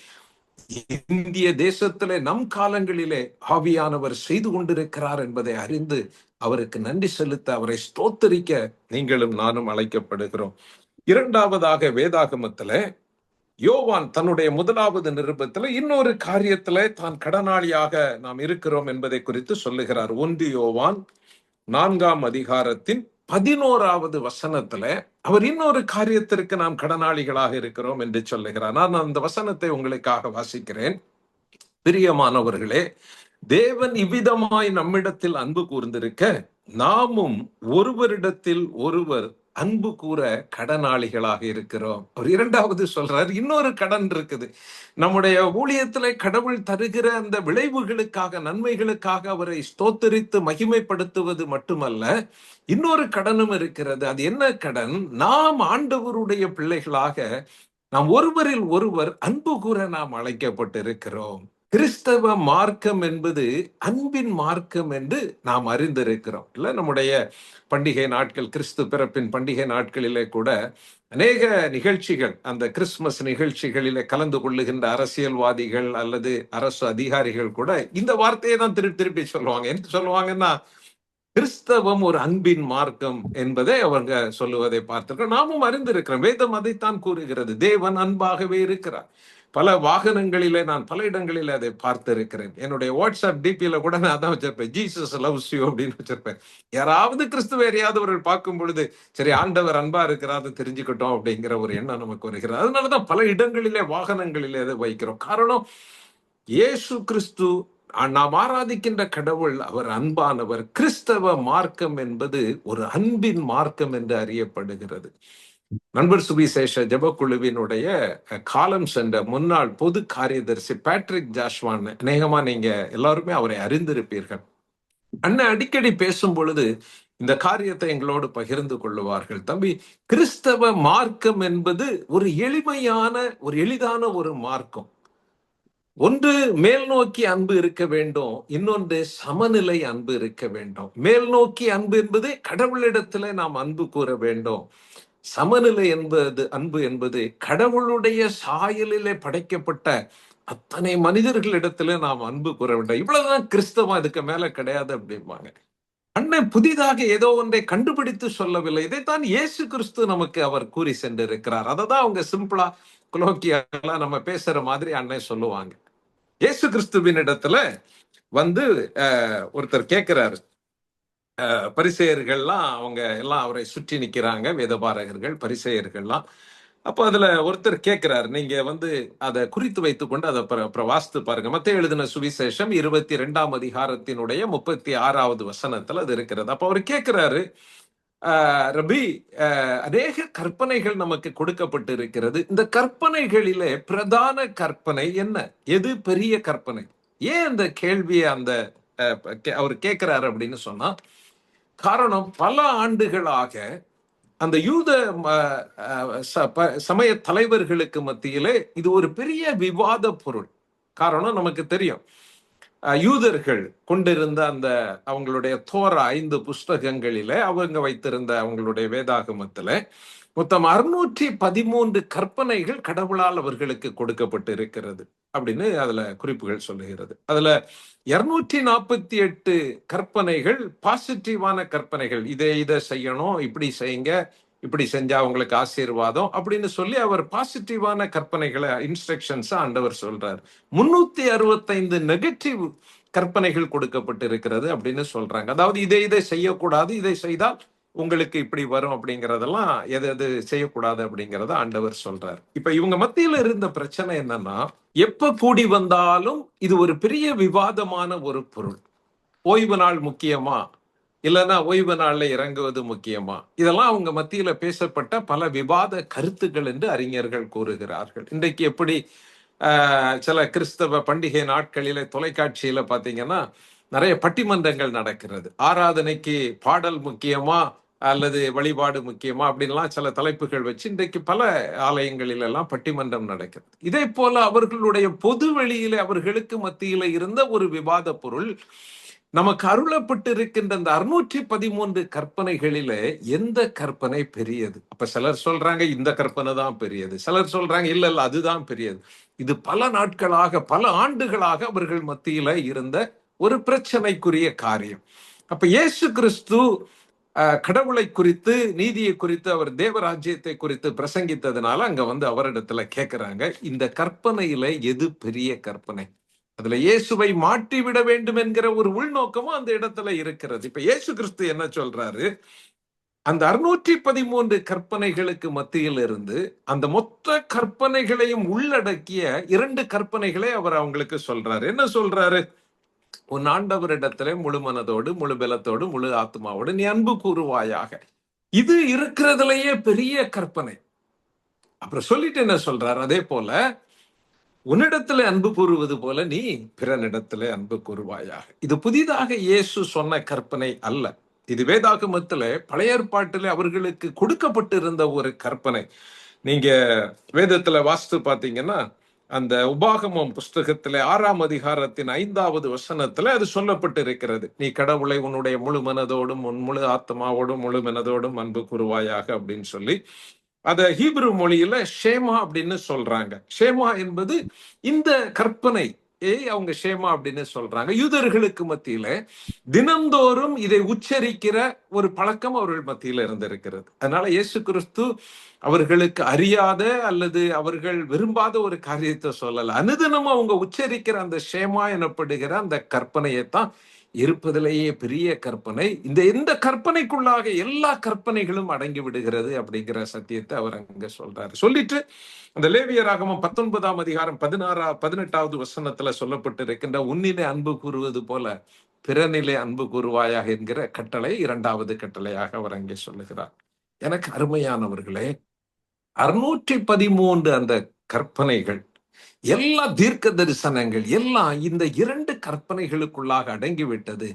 இந்திய தேசத்திலே நம் காலங்களிலே ஆவியானவர் செய்து கொண்டிருக்கிறார் என்பதை அறிந்து அவருக்கு நன்றி செலுத்த, அவரை ஸ்தோத்தரிக்க நீங்களும் நானும் அழைக்கப்படுகிறோம். இரண்டாவதாக, வேதாகமத்துல யோவான் தன்னுடைய முதலாவது நிருபத்துல இன்னொரு காரியத்துல தான் கடனாளியாக நாம் இருக்கிறோம் என்பதை குறித்து சொல்லுகிறார். 1 யோவான் 4ஆம் அதிகாரத்தின் 11வது வசனத்துல அவர் இன்னொரு காரியத்திற்கு நாம் கடனாளிகளாக இருக்கிறோம் என்று சொல்லுகிறார். நான் அந்த வசனத்தை உங்களுக்காக வாசிக்கிறேன். பிரியமானவர்களே, தேவன் இவ்விதமாய் நம்மிடத்தில் அன்பு கூர்ந்திருக்க, நாமும் ஒருவரிடத்தில் ஒருவர் அன்பு கூற கடனாளிகளாக இருக்கிறோம். அவர் இரண்டாவது சொல்றார், இன்னொரு கடன் இருக்குது. நம்முடைய ஊழியத்திலே கடவுள் தருகிற அந்த விளைவுகளுக்காக, நன்மைகளுக்காக அவரை ஸ்தோத்தரித்து மகிமைப்படுத்துவது மட்டுமல்ல, இன்னொரு கடனும் இருக்கிறது. அது என்ன கடன்? நாம் ஆண்டவருடைய பிள்ளைகளாக நாம் ஒருவரில் ஒருவர் அன்பு கூற நாம் அழைக்கப்பட்டிருக்கிறோம். கிறிஸ்தவ மார்க்கம் என்பது அன்பின் மார்க்கம் என்று நாம் அறிந்திருக்கிறோம். இல்ல, நம்முடைய பண்டிகை நாட்கள், கிறிஸ்து பிறப்பின் பண்டிகை நாட்களிலே கூட அநேக நிகழ்ச்சிகள், அந்த கிறிஸ்துமஸ் நிகழ்ச்சிகளிலே கலந்து கொள்ளுகின்ற அரசியல்வாதிகள் அல்லது அரசு அதிகாரிகள் கூட இந்த வார்த்தையை தான் திருப்பி சொல்லுவாங்க. என்ன சொல்லுவாங்கன்னா, கிறிஸ்தவம் ஒரு அன்பின் மார்க்கம் என்பதை அவங்க சொல்லுவதை பார்த்திருக்கிறோம். நாமும் அறிந்திருக்கிறோம். வேதம் அதைத்தான் கூறுகிறது. தேவன் அன்பாகவே இருக்கிறார். பல வாகனங்களிலே நான் பல இடங்களிலே அதை பார்த்திருக்கிறேன். என்னுடைய வாட்ஸ்அப் டிபியில கூட நான் அதான் வச்சிருப்பேன், ஜீசஸ் லவ்ஸ் யூ அப்படின்னு வச்சிருப்பேன். யாராவது கிறிஸ்துவ எரியாதவர்கள் பார்க்கும் பொழுது, சரி, ஆண்டவர் அன்பா இருக்கிறாரு தெரிஞ்சுக்கிட்டோம் அப்படிங்கிற ஒரு எண்ணம் நமக்கு வருகிறது. அதனாலதான் பல இடங்களிலே வாகனங்களிலே அதை வைக்கிறோம். காரணம், இயேசு கிறிஸ்து, நாம் ஆராதிக்கின்ற கடவுள், அவர் அன்பானவர். கிறிஸ்தவ மார்க்கம் என்பது ஒரு அன்பின் மார்க்கம் என்று அறியப்படுகிறது. நண்பர் சுவிசேஷ ஜெபக்குழுவினுடைய காலம் சென்ற முன்னாள் பொது காரியதரிசி பேட்ரிக் ஜாஷ்வான், அநேகமா நீங்க எல்லாருமே அவரை அறிந்திருப்பீர்கள். அண்ணன் அடிக்கடி பேசும் பொழுது இந்த காரியத்தை எங்களோடு பகிர்ந்து கொள்ளுவார்கள். தம்பி, கிறிஸ்தவ மார்க்கம் என்பது ஒரு எளிமையான, ஒரு எளிதான ஒரு மார்க்கம். ஒன்று மேல் நோக்கி அன்பு இருக்க வேண்டும், இன்னொன்று சமநிலை அன்பு இருக்க வேண்டும். மேல் நோக்கி அன்பு என்பது கடவுளிடத்துல நாம் அன்பு கூற வேண்டும். சமநிலை என்பது அன்பு என்பது கடவுளுடைய சாயலிலே படைக்கப்பட்ட அத்தனை மனிதர்களிடத்துல நாம் அன்பு கூற வேண்டும். இவ்வளவுதான் கிறிஸ்தவம், இதுக்கு மேல கிடையாது அப்படிம்பாங்க. அண்ணன் புதிதாக ஏதோ ஒன்றை கண்டுபிடித்து சொல்லவில்லை. இதைத்தான் இயேசு கிறிஸ்து நமக்கு அவர் கூறி சென்றிருக்கிறார். அததான் அவங்க சிம்பிளா குலோக்கியா நம்ம பேசுற மாதிரி அண்ணன் சொல்லுவாங்க. இயேசு கிறிஸ்துவின் இடத்துல வந்து ஒருத்தர் கேட்கிறாரு. பரிசேயர்கள்லாம் அவங்க எல்லாம் அவரை சுற்றி நிக்கிறாங்க, வேதபாரகர்கள் பரிசேயர்கள்லாம். அப்போ அதுல ஒருத்தர் கேட்கிறார், நீங்க அதை குறித்து வைத்துக் கொண்டு அதை வாசித்து பாருங்க. மத்தேயு எழுதின சுவிசேஷம் 22ஆம் அதிகாரத்தினுடைய 36வது வசனத்துல அது இருக்கிறது. அப்ப அவர் கேட்கிறாரு, ரபி, அநேக கற்பனைகள் நமக்கு கொடுக்கப்பட்டு இருக்கிறது. இந்த கற்பனைகளிலே பிரதான கற்பனை என்ன? எது பெரிய கற்பனை? ஏன் அந்த கேள்வியை அவர் கேட்கிறாரு அப்படின்னு சொன்னா, காரணம் பல ஆண்டுகளாக அந்த யூத சமய தலைவர்களுக்கு மத்தியிலே இது ஒரு பெரிய விவாத பொருள். காரணம் நமக்கு தெரியும், யூதர்கள் கொண்டிருந்த அந்த அவங்களுடைய தோரா 5 புஸ்தகங்களிலே அவங்க வைத்திருந்த அவங்களுடைய வேதாகமத்துல மொத்தம் 613 கற்பனைகள் கடவுளால் அவர்களுக்கு கொடுக்கப்பட்டு இருக்கிறது அப்படின்னு அதுல குறிப்புகள் சொல்லுகிறது. அதுல 248 கற்பனைகள் பாசிட்டிவான கற்பனைகள். இதை செய்யணும், இப்படி செய்யுங்க, இப்படி செஞ்சா உங்களுக்கு ஆசீர்வாதம் அப்படின்னு சொல்லி அவர் பாசிட்டிவான கற்பனைகளை இன்ஸ்ட்ரக்ஷன்ஸ் ஆண்டவர் சொல்றாரு. 365 நெகட்டிவ் கற்பனைகள் கொடுக்கப்பட்டு இருக்கிறது அப்படின்னு சொல்றாங்க. அதாவது இதை செய்யக்கூடாது, இதை செய்தால் உங்களுக்கு இப்படி வரும் அப்படிங்கறதெல்லாம் எது செய்யக்கூடாது அப்படிங்கறத ஆண்டவர் சொல்றாரு. இப்ப இவங்க மத்தியில இருந்த பிரச்சனை என்னன்னா, எப்ப கூடி வந்தாலும் இது ஒரு பெரிய விவாதமான ஒரு பொருள். ஓய்வு நாள் முக்கியமா, இல்லைன்னா ஓய்வு நாள்ல இறங்குவது முக்கியமா? இதெல்லாம் அவங்க மத்தியில பேசப்பட்ட பல விவாத கருத்துக்கள் என்று அறிஞர்கள் கூறுகிறார்கள். இன்றைக்கு எப்படி சில கிறிஸ்தவ பண்டிகை நாட்களில தொலைக்காட்சியில பாத்தீங்கன்னா நிறைய பட்டிமன்றங்கள் நடக்கிறது. ஆராதனைக்கு பாடல் முக்கியமா அல்லது வழிபாடு முக்கியமா அப்படின்லாம் சில தலைப்புகள் வச்சு இன்றைக்கு பல ஆலயங்களில் எல்லாம் பட்டிமன்றம் நடக்கிறது. இதே போல அவர்களுடைய பொது வெளியில அவர்களுக்கு மத்தியில இருந்த ஒரு விவாத பொருள், நமக்கு அருளப்பட்டு இருக்கின்ற இந்த 613 கற்பனைகளில எந்த கற்பனை பெரியது? அப்ப சிலர் சொல்றாங்க இந்த கற்பனை தான் பெரியது, சிலர் சொல்றாங்க இல்ல அதுதான் பெரியது. இது பல நாட்களாக பல ஆண்டுகளாக அவர்கள் மத்தியில இருந்த ஒரு பிரச்சனைக்குரிய காரியம். அப்ப இயேசு கிறிஸ்து கடவுளை குறித்து, நீதியை குறித்து, அவர் தேவராஜ்யத்தை குறித்து பிரசங்கித்ததுனால அங்க அவரிடத்துல கேட்கிறாங்க, இந்த கற்பனையில எது பெரிய கற்பனை? அதுல இயேசுவை மாற்றிவிட வேண்டும் என்கிற ஒரு உள்நோக்கமும் அந்த இடத்துல இருக்கிறது. இப்ப இயேசு கிறிஸ்து என்ன சொல்றாரு, அந்த 613 கற்பனைகளுக்கு மத்தியில் இருந்து அந்த மொத்த கற்பனைகளையும் உள்ளடக்கிய 2 கற்பனைகளை அவர் அவங்களுக்கு சொல்றாரு. என்ன சொல்றாரு? உன் ஆண்டவரிடத்திலே முழு மனதோடு, முழு பலத்தோடு, முழு ஆத்மாவோடு நீ அன்பு கூறுவாயாக. இது இருக்கிறதுலயே பெரிய கற்பனை. அப்புறம் சொல்லிட்டு என்ன சொல்றாரு, அதே போல உன்னிடத்துல அன்பு கூறுவது போல நீ பிறனிடத்திலே அன்பு கூறுவாயாக. இது புதிதாக இயேசு சொன்ன கற்பனை அல்ல. இது வேதாகமத்துல பழைய ஏற்பாட்டிலே அவர்களுக்கு கொடுக்கப்பட்டிருந்த ஒரு கற்பனை. நீங்க வேதத்துல வாசித்து பாத்தீங்கன்னா, அந்த உபாகமம் புஸ்தகத்திலே 6ஆம் அதிகாரத்தின் 5வது வசனத்துல அது சொல்லப்பட்டு இருக்கிறது. நீ கடவுளை உன்னுடைய முழு மனதோடும், உன் முழு ஆத்மாவோடும், முழு மனதோடும் அன்பு கூறுவாயாக அப்படின்னு சொல்லி, அத ஹீப்ரு மொழியில ஷேமா அப்படின்னு சொல்றாங்க. ஷேமா என்பது இந்த கற்பனை அவங்க ஷேமா அப்படின்னு சொல்றாங்க. யூதர்களுக்கு மத்தியில தினந்தோறும் இதை உச்சரிக்கிற ஒரு பழக்கம் அவர்கள் மத்தியில இருந்திருக்கிறது. அதனால இயேசு கிறிஸ்து அவர்களுக்கு அறியாத அல்லது அவர்கள் விரும்பாத ஒரு காரியத்தை சொல்லல. அனுதினமும் அவங்க உச்சரிக்கிற அந்த ஷேமா எனப்படுகிற அந்த கற்பனையைத்தான் இருப்பதிலேயே பெரிய கற்பனை. இந்த கற்பனைக்குள்ளாக எல்லா கற்பனைகளும் அடங்கி விடுகிறது அப்படிங்கிற சத்தியத்தை அவர் அங்க சொல்றாரு. சொல்லிட்டு அந்த லேவியராகமம் 19ஆம் அதிகாரம் 18வது வசனத்துல சொல்லப்பட்டு இருக்கின்ற உன்னிலே அன்பு கூறுவது போல பிறனிலே அன்பு கூறுவாயாக என்கிற கட்டளை 2வது கட்டளையாக அவர் அங்கே சொல்லுகிறார். எனக்கு அருமையானவர்களே, 613 அந்த கற்பனைகள் எல்லா தீர்க்க தரிசனங்கள் எல்லாம் இந்த 2 கற்பனைகளுக்குள்ளாக அடங்கிவிட்டது.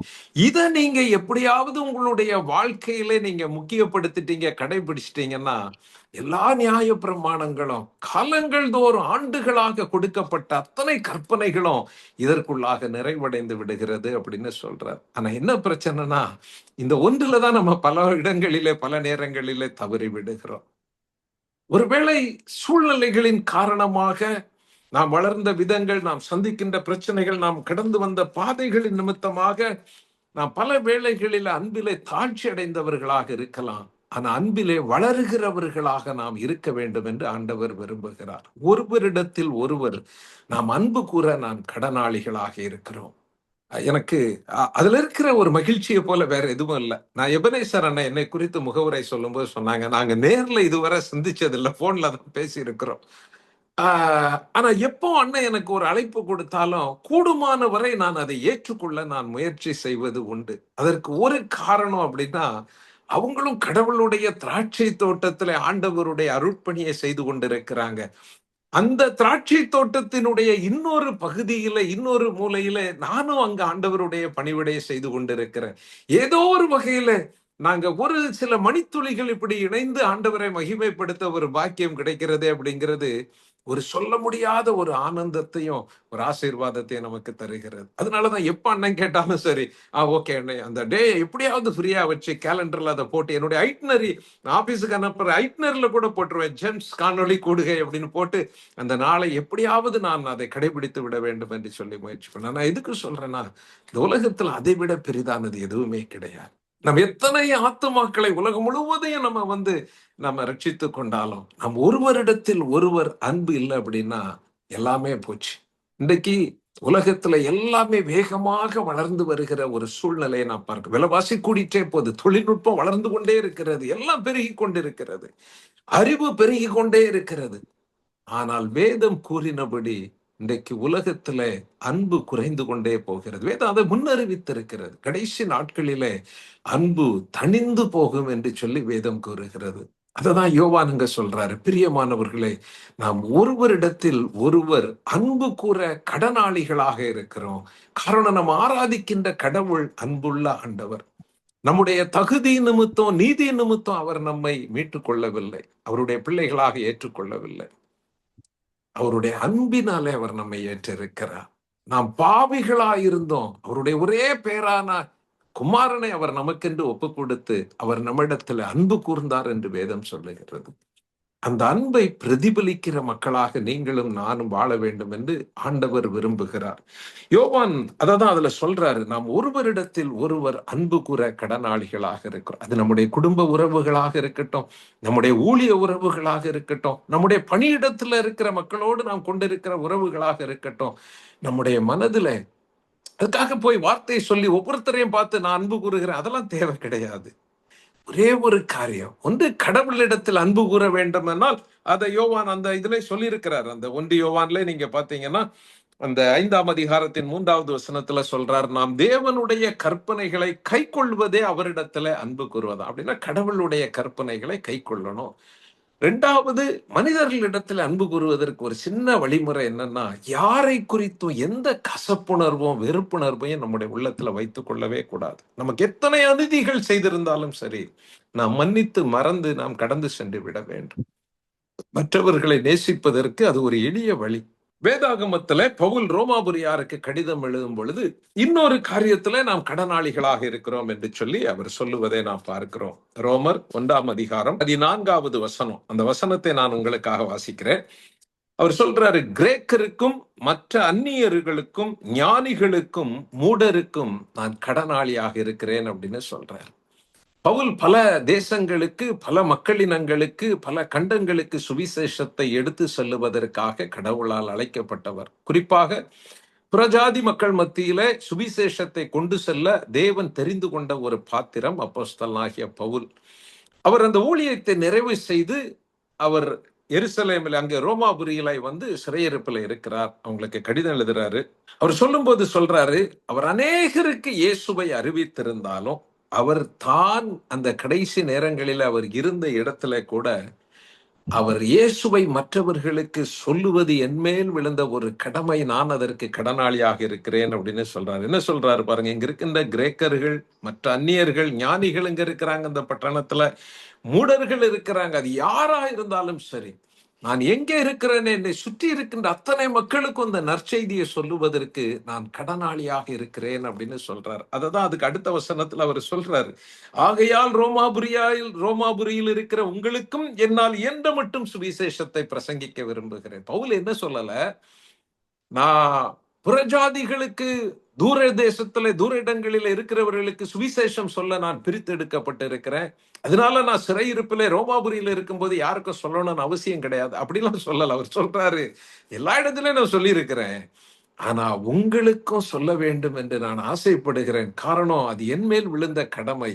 இத நீங்க எப்படியாவது உங்களுடைய வாழ்க்கையில நீங்க முக்கியப்படுத்திட்டீங்க, கடைபிடிச்சிட்டீங்கன்னா, எல்லா நியாய பிரமாணங்களும் காலங்கள் தோறும் ஆண்டுகளாக கொடுக்கப்பட்ட அத்தனை கற்பனைகளும் இதற்குள்ளாக நிறைவடைந்து விடுகிறது அப்படின்னு சொல்றார். ஆனா என்ன பிரச்சனைனா, இந்த ஒன்றுல தான் நம்ம பல இடங்களிலே, பல நேரங்களிலே தவறி விடுகிறோம். ஒருவேளை சூழ்நிலைகளின் காரணமாக நாம் வளர்ந்த விதங்கள், நாம் சந்திக்கின்ற பிரச்சனைகள், நாம் கடந்து வந்த பாதைகளின் நிமித்தமாக நாம் பல வேளைகளில் அன்பிலே தாழ்ச்சி அடைந்தவர்களாக இருக்கலாம். ஆனா அன்பிலே வளருகிறவர்களாக நாம் இருக்க வேண்டும் என்று ஆண்டவர் விரும்புகிறார். ஒருவரிடத்தில் ஒருவர் நாம் அன்பு கூற நாம் கடனாளிகளாக இருக்கிறோம். எனக்கு அதுல இருக்கிற ஒரு மகிழ்ச்சியை போல வேற எதுவும் இல்லை. நான் எபனேசர் அண்ணன் என்னை குறித்து முகவுரை சொல்லும்போது சொன்னாங்க, நாங்க நேர்ல இதுவரை சிந்திச்சது இல்லை, போன்ல தான் பேசி இருக்கிறோம். ஆனா எப்போ அண்ணன் எனக்கு ஒரு அழைப்பு கொடுத்தாலும் கூடுமான வரை நான் அதை ஏற்றுக்கொள்ள நான் முயற்சி செய்வது உண்டு. அதற்கு ஒரு காரணம் அப்படின்னா, அவங்களும் கடவுளுடைய திராட்சை தோட்டத்துல ஆண்டவருடைய அருட்பணியை செய்து கொண்டிருக்கிறாங்க. அந்த திராட்சை தோட்டத்தினுடைய இன்னொரு பகுதியில, இன்னொரு மூலையில நானும் அங்க ஆண்டவருடைய பணிவிடையை செய்து கொண்டிருக்கிறேன். ஏதோ ஒரு வகையில நாங்க ஒரு சில மணித்துளிகள் இப்படி இணைந்து ஆண்டவரை மகிமைப்படுத்த ஒரு பாக்கியம் கிடைக்கிறதே அப்படிங்கிறது ஒரு சொல்ல முடியாத ஒரு ஆனந்தத்தையும் ஒரு ஆசீர்வாதத்தையும் நமக்கு தருகிறது. அதனாலதான் எப்ப அண்ணன் கேட்டாலும் சரி, ஓகே அண்ணன், அந்த டே எப்படியாவது ஃப்ரீயா வச்சு கேலண்டர்ல அதை போட்டு என்னுடைய ஐட்னரி ஆபீஸுக்கு அனுப்புற ஐட்னர்ல கூட போட்டுருவேன், ஜெம்ஸ் காணொலி கூடுகை அப்படின்னு போட்டு அந்த நாளை எப்படியாவது நான் அதை கடைபிடித்து விட வேண்டும் என்று சொல்லி முயற்சி பண்ணேன். நான் எதுக்கு சொல்றேன்னா, இந்த உலகத்துல அதை விட பெரிதானது எதுவுமே கிடையாது. நம்ம எத்தனை ஆத்துமாக்களை உலகம் முழுவதையும் நம்ம ரட்சித்து கொண்டாலும் நம் ஒருவரிடத்தில் ஒருவர் அன்பு இல்லை அப்படின்னா எல்லாமே போச்சு. இன்றைக்கு உலகத்துல எல்லாமே வேகமாக வளர்ந்து வருகிற ஒரு சூழ்நிலையை நான் பார்க்க, விலைவாசி கூடிட்டே போகுது, தொழில்நுட்பம் வளர்ந்து கொண்டே இருக்கிறது, எல்லாம் பெருகி கொண்டிருக்கிறது, அறிவு பெருகி கொண்டே இருக்கிறது. ஆனால் வேதம் கூறினபடி இன்றைக்கு உலகத்துல அன்பு குறைந்து கொண்டே போகிறது. வேதம் அதை முன்னறிவித்திருக்கிறது. கடைசி நாட்களிலே அன்பு தணிந்து போகும் என்று சொல்லி வேதம் கூறுகிறது. அததான் யோவான் அங்க சொல்றாரு, பிரியமானவர்களே, நாம் ஒருவரிடத்தில் ஒருவர் அன்பு கூற கடனாளிகளாக இருக்கிறோம். காரணம், நம்ம ஆராதிக்கின்ற கடவுள் அன்புள்ள ஆண்டவர். நம்முடைய தகுதி நிமித்தம், நீதி நிமித்தம் அவர் நம்மை மீட்டுக் கொள்ளவில்லை, அவருடைய பிள்ளைகளாக ஏற்றுக்கொள்ளவில்லை. அவருடைய அன்பினாலே அவர் நம்மை ஏற்றிருக்கிறார். நாம் பாவிகளாயிருந்தோம், அவருடைய ஒரே பேரான குமாரனை அவர் நமக்கென்று ஒப்பு கொடுத்து அவர் நம்மிடத்தில் அன்பு கூர்ந்தார் என்று வேதம் சொல்லுகிறது. அந்த அன்பை பிரதிபலிக்கிற மக்களாக நீங்களும் நானும் வாழ வேண்டும் என்று ஆண்டவர் விரும்புகிறார். யோவான் அததான் அதுல சொல்றாரு, நாம் ஒருவரிடத்தில் ஒருவர் அன்பு கூற கடனாளிகளாக இருக்கிறோம். அது நம்முடைய குடும்ப உறவுகளாக இருக்கட்டும், நம்முடைய ஊழிய உறவுகளாக இருக்கட்டும், நம்முடைய பணியிடத்துல இருக்கிற மக்களோடு நாம் கொண்டிருக்கிற உறவுகளாக இருக்கட்டும், நம்முடைய மனதுல அதுக்காக போய் வார்த்தையை சொல்லி ஒவ்வொருத்தரையும் பார்த்து நான் அன்பு கூறுகிறேன், அதெல்லாம் தேவை கிடையாது. ஒரே ஒரு காரியம், ஒன்று கடவுளிடத்தில் அன்பு கூற வேண்டும் என்றால் அதை யோவான் அந்த இதுல சொல்லி இருக்கிறார். அந்த 1 யோவான்ல நீங்க பாத்தீங்கன்னா அந்த 5ஆம் அதிகாரத்தின் 3வது வசனத்துல சொல்றார், நாம் தேவனுடைய கற்பனைகளை கை கொள்வதே அவரிடத்துல அன்பு கூறுவதா. அப்படின்னா கடவுளுடைய கற்பனைகளை கை கொள்ளணும். 2வது, மனிதர்களிடத்தில் அன்பு கூறுவதற்கு ஒரு சின்ன வழிமுறை என்னன்னா, யாரை குறித்தும் எந்த கசப்புணர்வும் வெறுப்புணர்வையும் நம்முடைய உள்ளத்துல வைத்துக் கொள்ளவே கூடாது. நமக்கு எத்தனை அநீதிகள் செய்திருந்தாலும் சரி, நாம் மன்னித்து மறந்து நாம் கடந்து சென்று விட வேண்டும். மற்றவர்களை நேசிப்பதற்கு அது ஒரு எளிய வழி. வேதாகமத்துல பவுல் ரோமாபுரியாருக்கு கடிதம் எழுதும் பொழுது இன்னொரு காரியத்துல நாம் கடனாளிகளாக இருக்கிறோம் என்று சொல்லி அவர் சொல்லுவதை நாம் பார்க்கிறோம். ரோமர் 1ஆம் அதிகாரம் 14வது வசனம், அந்த வசனத்தை நான் உங்களுக்காக வாசிக்கிறேன். அவர் சொல்றாரு, கிரேக்கருக்கும் மற்ற அந்நியர்களுக்கும் ஞானிகளுக்கும் மூடருக்கும் நான் கடனாளியாக இருக்கிறேன் அப்படின்னு சொல்றாரு. பவுல் பல தேசங்களுக்கு, பல மக்களினங்களுக்கு, பல கண்டங்களுக்கு சுவிசேஷத்தை எடுத்து செல்லுவதற்காக கடவுளால் அழைக்கப்பட்டவர். குறிப்பாக புறஜாதி மக்கள் மத்தியில சுவிசேஷத்தை கொண்டு செல்ல தேவன் தெரிந்து கொண்ட ஒரு பாத்திரம் அப்போஸ்தலனாகிய பவுல். அவர் அந்த ஊழியத்தை நிறைவு செய்து அவர் எருசலேமில், அங்கே ரோமாபுரியில சிறையிருப்பில் இருக்கிறார். அவங்களுக்கு கடிதம் எழுதுறாரு. அவர் சொல்லும்போது சொல்றாரு, அவர் அநேகருக்கு இயேசுவை அறிவித்திருந்தாலும் அவர் தான் அந்த கடைசி நேரங்களில் அவர் இருந்த இடத்துல கூட அவர் இயேசுவை மற்றவர்களுக்கு சொல்லுவது என்மேல் விழுந்த ஒரு கடமை, நான் அதற்கு கடனாளியாக இருக்கிறேன் அப்படின்னு சொல்றாரு. என்ன சொல்றாரு பாருங்க, இங்க இருக்கின்ற கிரேக்கர்கள், மற்ற அந்நியர்கள், ஞானிகள் இங்க இருக்கிறாங்க, இந்த பட்டணத்துல மூடர்கள் இருக்கிறாங்க. அது யாரா இருந்தாலும் சரி, நான் எங்கே இருக்கிறேன், என்னை சுற்றி இருக்கின்ற அத்தனை மக்களுக்கும் இந்த நற்செய்தியை சொல்லுவதற்கு நான் கடனாளியாக இருக்கிறேன் அப்படின்னு சொல்றாரு. அததான் அதுக்கு அடுத்த வசனத்துல அவர் சொல்றாரு, ஆகையால் ரோமாபுரியில் இருக்கிற உங்களுக்கும் என்னால் இயன்ற மட்டும் சுவிசேஷத்தை பிரசங்கிக்க விரும்புகிறேன். பவுல் என்ன சொல்லல, நான் புறஜாதிகளுக்கு தூர தேசத்துல தூர இடங்களில் இருக்கிறவர்களுக்கு சுவிசேஷம் சொல்ல நான் பிரித்தெடுக்கப்பட்டு இருக்கிறேன், அதனால நான் சிறையிருப்பில ரோமாபுரியில இருக்கும்போது யாருக்கும் சொல்லணும்னு அவசியம் கிடையாது அப்படிலாம் சொல்லல. அவர் சொல்றாரு, எல்லா இடத்துலயும் நான் சொல்லி இருக்கிறேன், ஆனா உங்களுக்கும் சொல்ல வேண்டும் என்று நான் ஆசைப்படுகிறேன். காரணம், அது என் மேல் விழுந்த கடமை.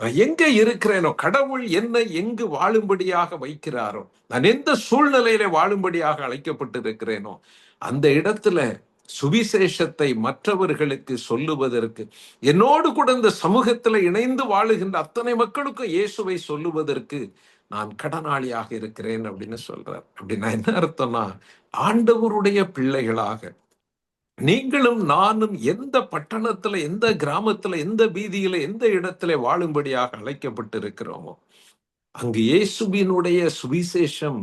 நான் எங்க இருக்கிறேனோ, கடவுள் என்னை எங்கு வாழும்படியாக வைக்கிறாரோ, நான் எந்த சூழ்நிலையில வாழும்படியாக அழைக்கப்பட்டு இருக்கிறேனோ, அந்த இடத்துல சுவிசேஷத்தை மற்றவர்களுக்கு சொல்லுவதற்கு, என்னோடு கூட இந்த சமூகத்துல இணைந்து வாழுகின்ற அத்தனை மக்களுக்கும் இயேசுவை சொல்லுவதற்கு நான் கடனாளியாக இருக்கிறேன் அப்படின்னு சொல்றார். அப்படின்னா என்ன அர்த்தம்னா, ஆண்டவருடைய பிள்ளைகளாக நீங்களும் நானும் எந்த பட்டணத்துல, எந்த கிராமத்துல, எந்த வீதியில, எந்த இடத்துல வாழும்படியாக அழைக்கப்பட்டு இருக்கிறோமோ, அங்கு இயேசுவினுடைய சுவிசேஷம்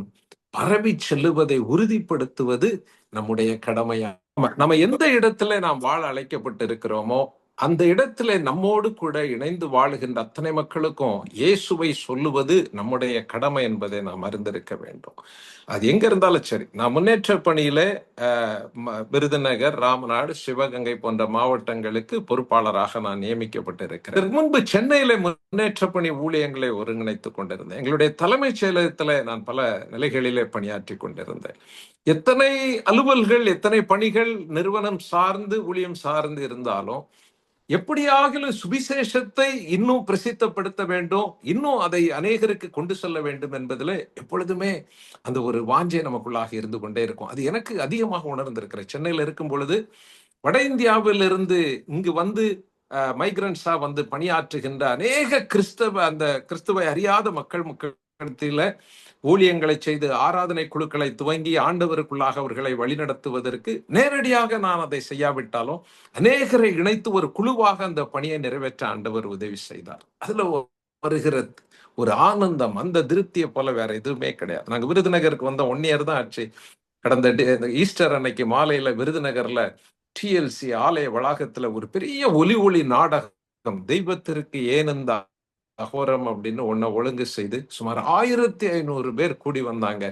பரவி செல்லுவதை உறுதிப்படுத்துவது நம்முடைய கடமையா. நம்ம எந்த இடத்துல நாம் வாழ அழைக்கப்பட்டு இருக்கிறோமோ, அந்த இடத்துல நம்மோடு கூட இணைந்து வாழுகின்ற அத்தனை மக்களுக்கும் இயேசுவை சொல்லுவது நம்முடைய கடமை என்பதை நாம் அறிந்திருக்க வேண்டும். அது எங்க இருந்தாலும் சரி. நான் முன்னேற்ற பணியில விருதுநகர், ராமநாடு, சிவகங்கை போன்ற மாவட்டங்களுக்கு பொறுப்பாளராக நான் நியமிக்கப்பட்டிருக்கிறேன். இதற்கு முன்பு சென்னையில முன்னேற்ற பணி ஊழியங்களை ஒருங்கிணைத்துக் கொண்டிருந்தேன். எங்களுடைய தலைமைச் செயலகத்துல நான் பல நிலைகளிலே பணியாற்றி கொண்டிருந்தேன். எத்தனை அலுவல்கள், எத்தனை பணிகள் நிறுவனம் சார்ந்து ஊழியம் சார்ந்து இருந்தாலும், எப்படியாகிலும் சுவிசேஷத்தை இன்னும் பிரசித்தப்படுத்த வேண்டும், இன்னும் அதை அநேகருக்கு கொண்டு செல்ல வேண்டும் என்பதில் எப்பொழுதுமே அந்த ஒரு வாஞ்சை நமக்குள்ளாக இருந்து கொண்டே இருக்கும். அது எனக்கு அதிகமாக உணர்ந்திருக்கிறேன். சென்னையில் இருக்கும் பொழுது வட இந்தியாவில் இருந்து இங்கு வந்து மைக்ரன்ஸா வந்து பணியாற்றுகின்ற அநேக அந்த கிறிஸ்துவை அறியாத மக்கள் மத்தியில ஊழியங்களை செய்து ஆராதனை குழுக்களை துவங்கி ஆண்டவருக்குள்ளாக அவர்களை வழிநடத்துவதற்கு நேரடியாக நான் அதை செய்யாவிட்டாலும் அநேகரை இணைத்து ஒரு குழுவாக அந்த பணியை நிறைவேற்ற ஆண்டவர் உதவி செய்தார். அதுல வருகிற ஒரு ஆனந்தம், அந்த திருப்தியை போல வேற எதுவுமே கிடையாது. நாங்க விருதுநகருக்கு வந்த 1 இயர் தான் ஆச்சு. கடந்த ஈஸ்டர் அன்னைக்கு மாலையில விருதுநகர்ல டிஎல்சி ஆலய வளாகத்துல ஒரு பெரிய ஒலி நாடகம், தெய்வத்திற்கு ஏனெந்தா அகோரம் அப்படின்னு ஒன்ன ஒழுங்கு செய்து சுமார் 1500 பேர் கூடி வந்தாங்க.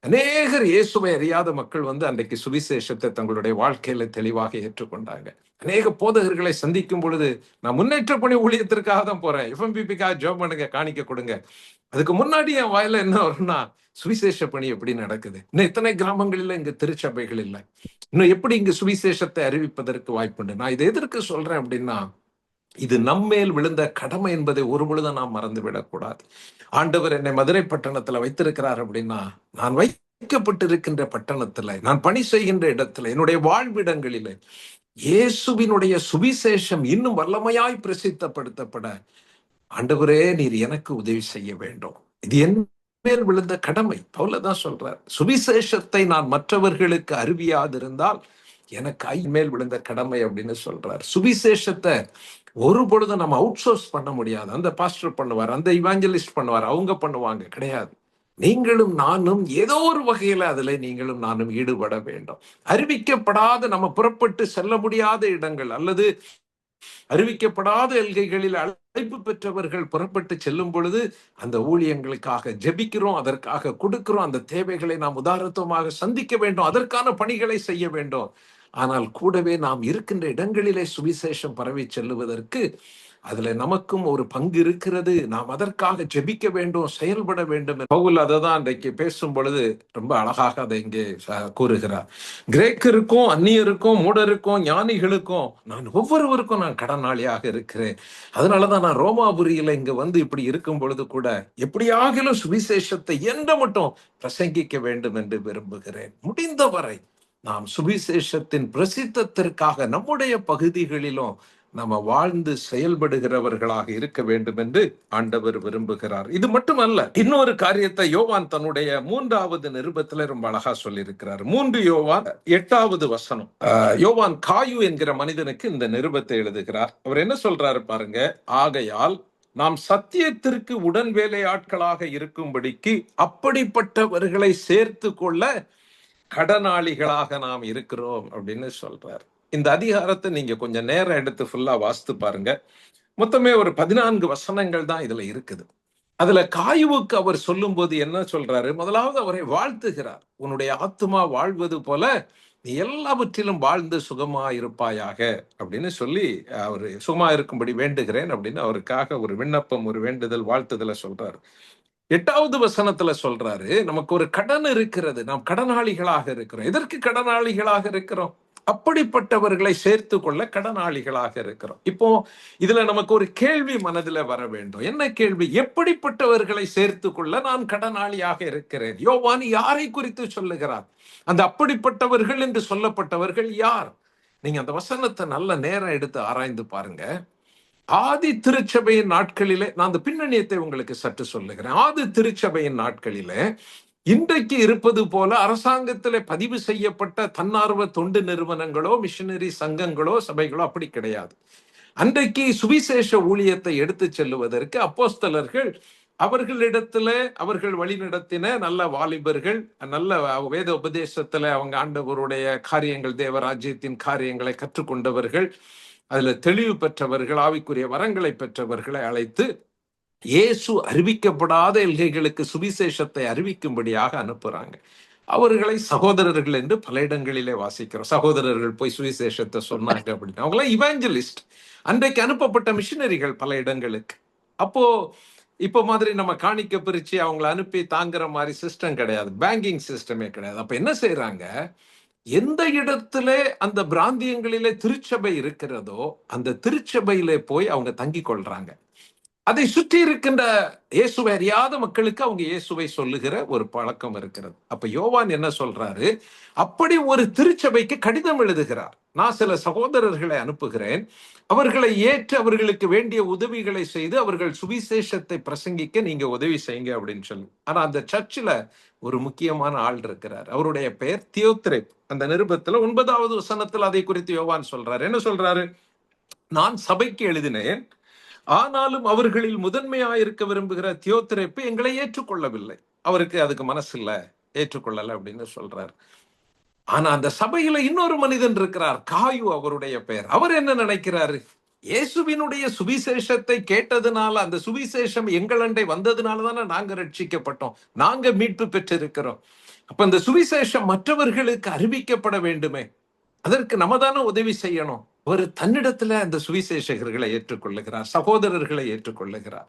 அநேகர் இயேசுவை அறியாத மக்கள் வந்து அன்றைக்கு சுவிசேஷத்தை தங்களுடைய வாழ்க்கையில தெளிவாக ஏற்றுக்கொண்டாங்க. அநேக போதகர்களை சந்திக்கும் பொழுது, நான் முன்னேற்ற பணி ஊழியத்திற்காக தான் போறேன், எஃப்எம்பிபிக்காக ஜெபம் பண்ணுங்க, காணிக்க கொடுங்க, அதுக்கு முன்னாடி என் வாயில என்ன வரும்னா, சுவிசேஷ பணி எப்படி நடக்குது, இன்னும் எத்தனை கிராமங்களில இங்க திருச்சபைகள் இல்லை, இன்னும் எப்படி இங்க சுவிசேஷத்தை அறிவிப்பதற்கு வாய்ப்புண்டு. நான் இதை எதற்கு சொல்றேன் அப்படின்னா, இது நம்மேல் விழுந்த கடமை என்பதை ஒரு பொழுது நாம் மறந்து விடக்கூடாது. ஆண்டவர் என்னை மதுரை பட்டணத்துல வைத்திருக்கிறார் அப்படின்னா, நான் வைக்கப்பட்டிருக்கின்ற பட்டணத்துல, நான் பணி செய்கின்ற இடத்துல, என்னுடைய வாழ்விடங்களிலே இயேசுவினுடைய சுவிசேஷம் இன்னும் வல்லமையாய் பிரசித்தப்படுத்தப்பட ஆண்டவரே நீர் எனக்கு உதவி செய்ய வேண்டும். இது என் மேல் விழுந்த கடமை. பவுலதான் சொல்றார், சுவிசேஷத்தை நான் மற்றவர்களுக்கு அறிவியாதிருந்தால் எனக்கு மேல் விழுந்த கடமை அப்படின்னு சொல்றார். சுவிசேஷத்தை ஒரு பொழுது நம்ம அவுட் சோர்ஸ் பண்ண முடியாது. அந்த பாஸ்டர் பண்ணுவார், அந்த இவாஞ்சலிஸ்ட் பண்ணுவார், அவங்க பண்ணுவாங்க, கிடையாது. நீங்களும் நானும் ஏதோ ஒரு வகையில அதுல நீங்களும் நானும் ஈடுபட வேண்டும். அறிவிக்கப்படாத, நம்ம புறப்பட்டு செல்ல முடியாத இடங்கள் அல்லது அறிவிக்கப்படாத எல்கைகளில் அழைப்பு பெற்றவர்கள் புறப்பட்டு செல்லும் பொழுது அந்த ஊழியங்களுக்காக ஜெபிக்கிறோம், அதற்காக கொடுக்கிறோம், அந்த தேவைகளை நாம் உதாரணமாக சந்திக்க வேண்டும், அதற்கான பணிகளை செய்ய வேண்டும். ஆனால் கூடவே நாம் இருக்கின்ற இடங்களிலே சுவிசேஷம் பரவி செல்லுவதற்கு அதுல நமக்கும் ஒரு பங்கு இருக்கிறது. நாம் அதற்காக ஜெபிக்க வேண்டும், செயல்பட வேண்டும். பவுல் அதை தான் அன்றைக்கு பேசும் பொழுது ரொம்ப அழகாக அதை இங்கே கூறுகிறார். கிரேக்கருக்கும், அந்நியருக்கும், மூடருக்கும், ஞானிகளுக்கும் நான் ஒவ்வொருவருக்கும் நான் கடனாளியாக இருக்கிறேன். அதனாலதான் நான் ரோமாபுரியில இங்க வந்து இப்படி இருக்கும் பொழுது கூட எப்படியாகிலும் சுவிசேஷத்தை எந்த மட்டும் பிரசங்கிக்க வேண்டும் என்று விரும்புகிறேன். முடிந்தவரை நாம் சுவிசேஷத்தின் பிரசித்தத்திற்காக நம்முடைய பகுதிகளிலும் நம்ம வாழ்ந்து செயல்படுகிறவர்களாக இருக்க வேண்டும் என்று ஆண்டவர் விரும்புகிறார். இது மட்டுமல்ல, இன்னொரு காரியத்தை யோவான் தன்னுடைய 3வது நிருபத்துல ரொம்ப அழகா சொல்லி இருக்கிறார். 3 யோவான் 8வது வசனம். யோவான் காயு என்கிற மனிதனுக்கு இந்த நிருபத்தை எழுதுகிறார். அவர் என்ன சொல்றாரு பாருங்க. ஆகையால் நாம் சத்தியத்திற்கு உடன் வேலையாட்களாக இருக்கும்படிக்கு அப்படிப்பட்டவர்களை சேர்த்து கொள்ள கடனாளிகளாக நாம் இருக்கிறோம் அப்படின்னு சொல்றார். இந்த அதிகாரத்தை நீங்க கொஞ்சம் நேரம் எடுத்து ஃபுல்லா வாசித்து பாருங்க. மொத்தமே ஒரு 14 வசனங்கள் தான் இதுல இருக்குது. அதுல காயுவுக்கு அவர் சொல்லும் போது என்ன சொல்றாரு? முதலாவது அவரை வாழ்த்துகிறார். உன்னுடைய ஆத்துமா வாழ்வது போல நீ எல்லாவற்றிலும் வாழ்ந்து சுகமா இருப்பாயாக அப்படின்னு சொல்லி அவர் சுகமா இருக்கும்படி வேண்டுகிறேன் அப்படின்னு அவருக்காக ஒரு விண்ணப்பம், ஒரு வேண்டுதல், வாழ்த்துதலை சொல்றாரு. 8வது வசனத்துல சொல்றாரு, நமக்கு ஒரு கடன் இருக்கிறது, நாம் கடனாளிகளாக இருக்கிறோம். எதற்கு கடனாளிகளாக இருக்கிறோம்? அப்படிப்பட்டவர்களை சேர்த்து கொள்ள கடனாளிகளாக இருக்கிறோம். இப்போ இதுல நமக்கு ஒரு கேள்வி மனதில் வர வேண்டும். என்ன கேள்வி? எப்படிப்பட்டவர்களை சேர்த்து கொள்ள நான் கடனாளியாக இருக்கிறேன்? யோவான் யாரை குறித்து சொல்லுகிறார்? அந்த அப்படிப்பட்டவர்கள் என்று சொல்லப்பட்டவர்கள் யார்? நீங்க அந்த வசனத்தை நல்ல நேரம் எடுத்து ஆராய்ந்து பாருங்க. ஆதி திருச்சபையின் நாட்களிலே, நான் அந்த பின்னணியத்தை உங்களுக்கு சற்று சொல்லுகிறேன். ஆதி திருச்சபையின் நாட்களிலே இன்றைக்கு இருப்பது போல அரசாங்கத்தில் பதிவு செய்யப்பட்ட தன்னார்வ தொண்டு நிறுவனங்களோ, மிஷனரி சங்கங்களோ, சபைகளோ அப்படி கிடையாது. அன்றைக்கு சுவிசேஷ ஊழியத்தை எடுத்து செல்லுவதற்கு அப்போஸ்தலர்கள் அவர்களிடத்துல அவர்கள் வழிநடத்தின நல்ல வாலிபர்கள், நல்ல வேத உபதேசத்துல அவங்க ஆண்டவருடைய காரியங்கள், தேவராஜ்யத்தின் காரியங்களை கற்றுக்கொண்டவர்கள், அதுல தெளிவு பெற்றவர்கள், ஆவிக்குரிய வரங்களை பெற்றவர்களை அழைத்து இயேசு அறிவிக்கப்படாத எல்கைகளுக்கு சுவிசேஷத்தை அறிவிக்கும்படியாக அனுப்புறாங்க. அவர்களை சகோதரர்கள் என்று பல இடங்களிலே வாசிக்கிறோம். சகோதரர்கள் போய் சுவிசேஷத்தை சொன்னாங்க அப்படின்னு. அவங்களாம் இவாஞ்சலிஸ்ட், அன்றைக்கு அனுப்பப்பட்ட மிஷினரிகள் பல இடங்களுக்கு. அப்போ இப்போ மாதிரி நம்ம காணிக்க பிரிச்சு அவங்களை அனுப்பி தாங்குற மாதிரி சிஸ்டம் கிடையாது, பேங்கிங் சிஸ்டமே கிடையாது. அப்ப என்ன செய்யறாங்க? எந்த இடத்துல அந்த பிராந்தியங்களிலே திருச்சபை இருக்கிறதோ அந்த திருச்சபையிலே போய் அவங்க தங்கி கொள்றாங்க. அதை சுற்றி இருக்கின்ற இயேசுவை அறியாத மக்களுக்கு அவங்க இயேசுவை சொல்லுகிற ஒரு பழக்கம் இருக்கிறது. அப்ப யோவான் என்ன சொல்றாரு? அப்படி ஒரு திருச்சபைக்கு கடிதம் எழுதுகிறார். நான் சில சகோதரர்களை அனுப்புகிறேன், அவர்களை ஏற்று அவர்களுக்கு வேண்டிய உதவிகளை செய்து அவர்கள் சுவிசேஷத்தை பிரசங்கிக்க நீங்க உதவி செய்யுங்க அப்படின்னு சொல்லி. ஆனா அந்த சர்ச்சில் ஒரு முக்கியமான ஆள் இருக்கிறார். அவருடைய பெயர் தியோத்திரேப். அந்த நிருபத்துல 9வது வசனத்தில் அதை குறித்து யோவான் சொல்றாரு. என்ன சொல்றாரு? நான் சபைக்கு எழுதினேன், ஆனாலும் அவர்களில் முதன்மையாயிருக்க விரும்புகிற தியோத்திரேப்பு எங்களை ஏற்றுக்கொள்ளவில்லை. அவருக்கு அதுக்கு மனசு இல்ல, ஏற்றுக்கொள்ளல அப்படின்னு சொல்றார். ஆனா அந்த சபையில இன்னொரு மனிதன் இருக்கிறார், காயு அவருடைய பெயர். அவர் என்ன நினைக்கிறாரு? இயேசுவினுடைய சுவிசேஷத்தை கேட்டதுனால, அந்த சுவிசேஷம் எங்களண்டை வந்ததுனால தானே நாங்க ரட்சிக்கப்பட்டோம், நாங்க மீட்பு பெற்றிருக்கிறோம். அப்ப இந்த சுவிசேஷம் மற்றவர்களுக்கு அறிவிக்கப்பட வேண்டுமே, அதற்கு நம்ம தானே உதவி செய்யணும். ஒரு தன்னிடத்துல அந்த சுவிசேஷகர்களை ஏற்றுக்கொள்ளுகிறார், சகோதரர்களை ஏற்றுக்கொள்ளுகிறார்.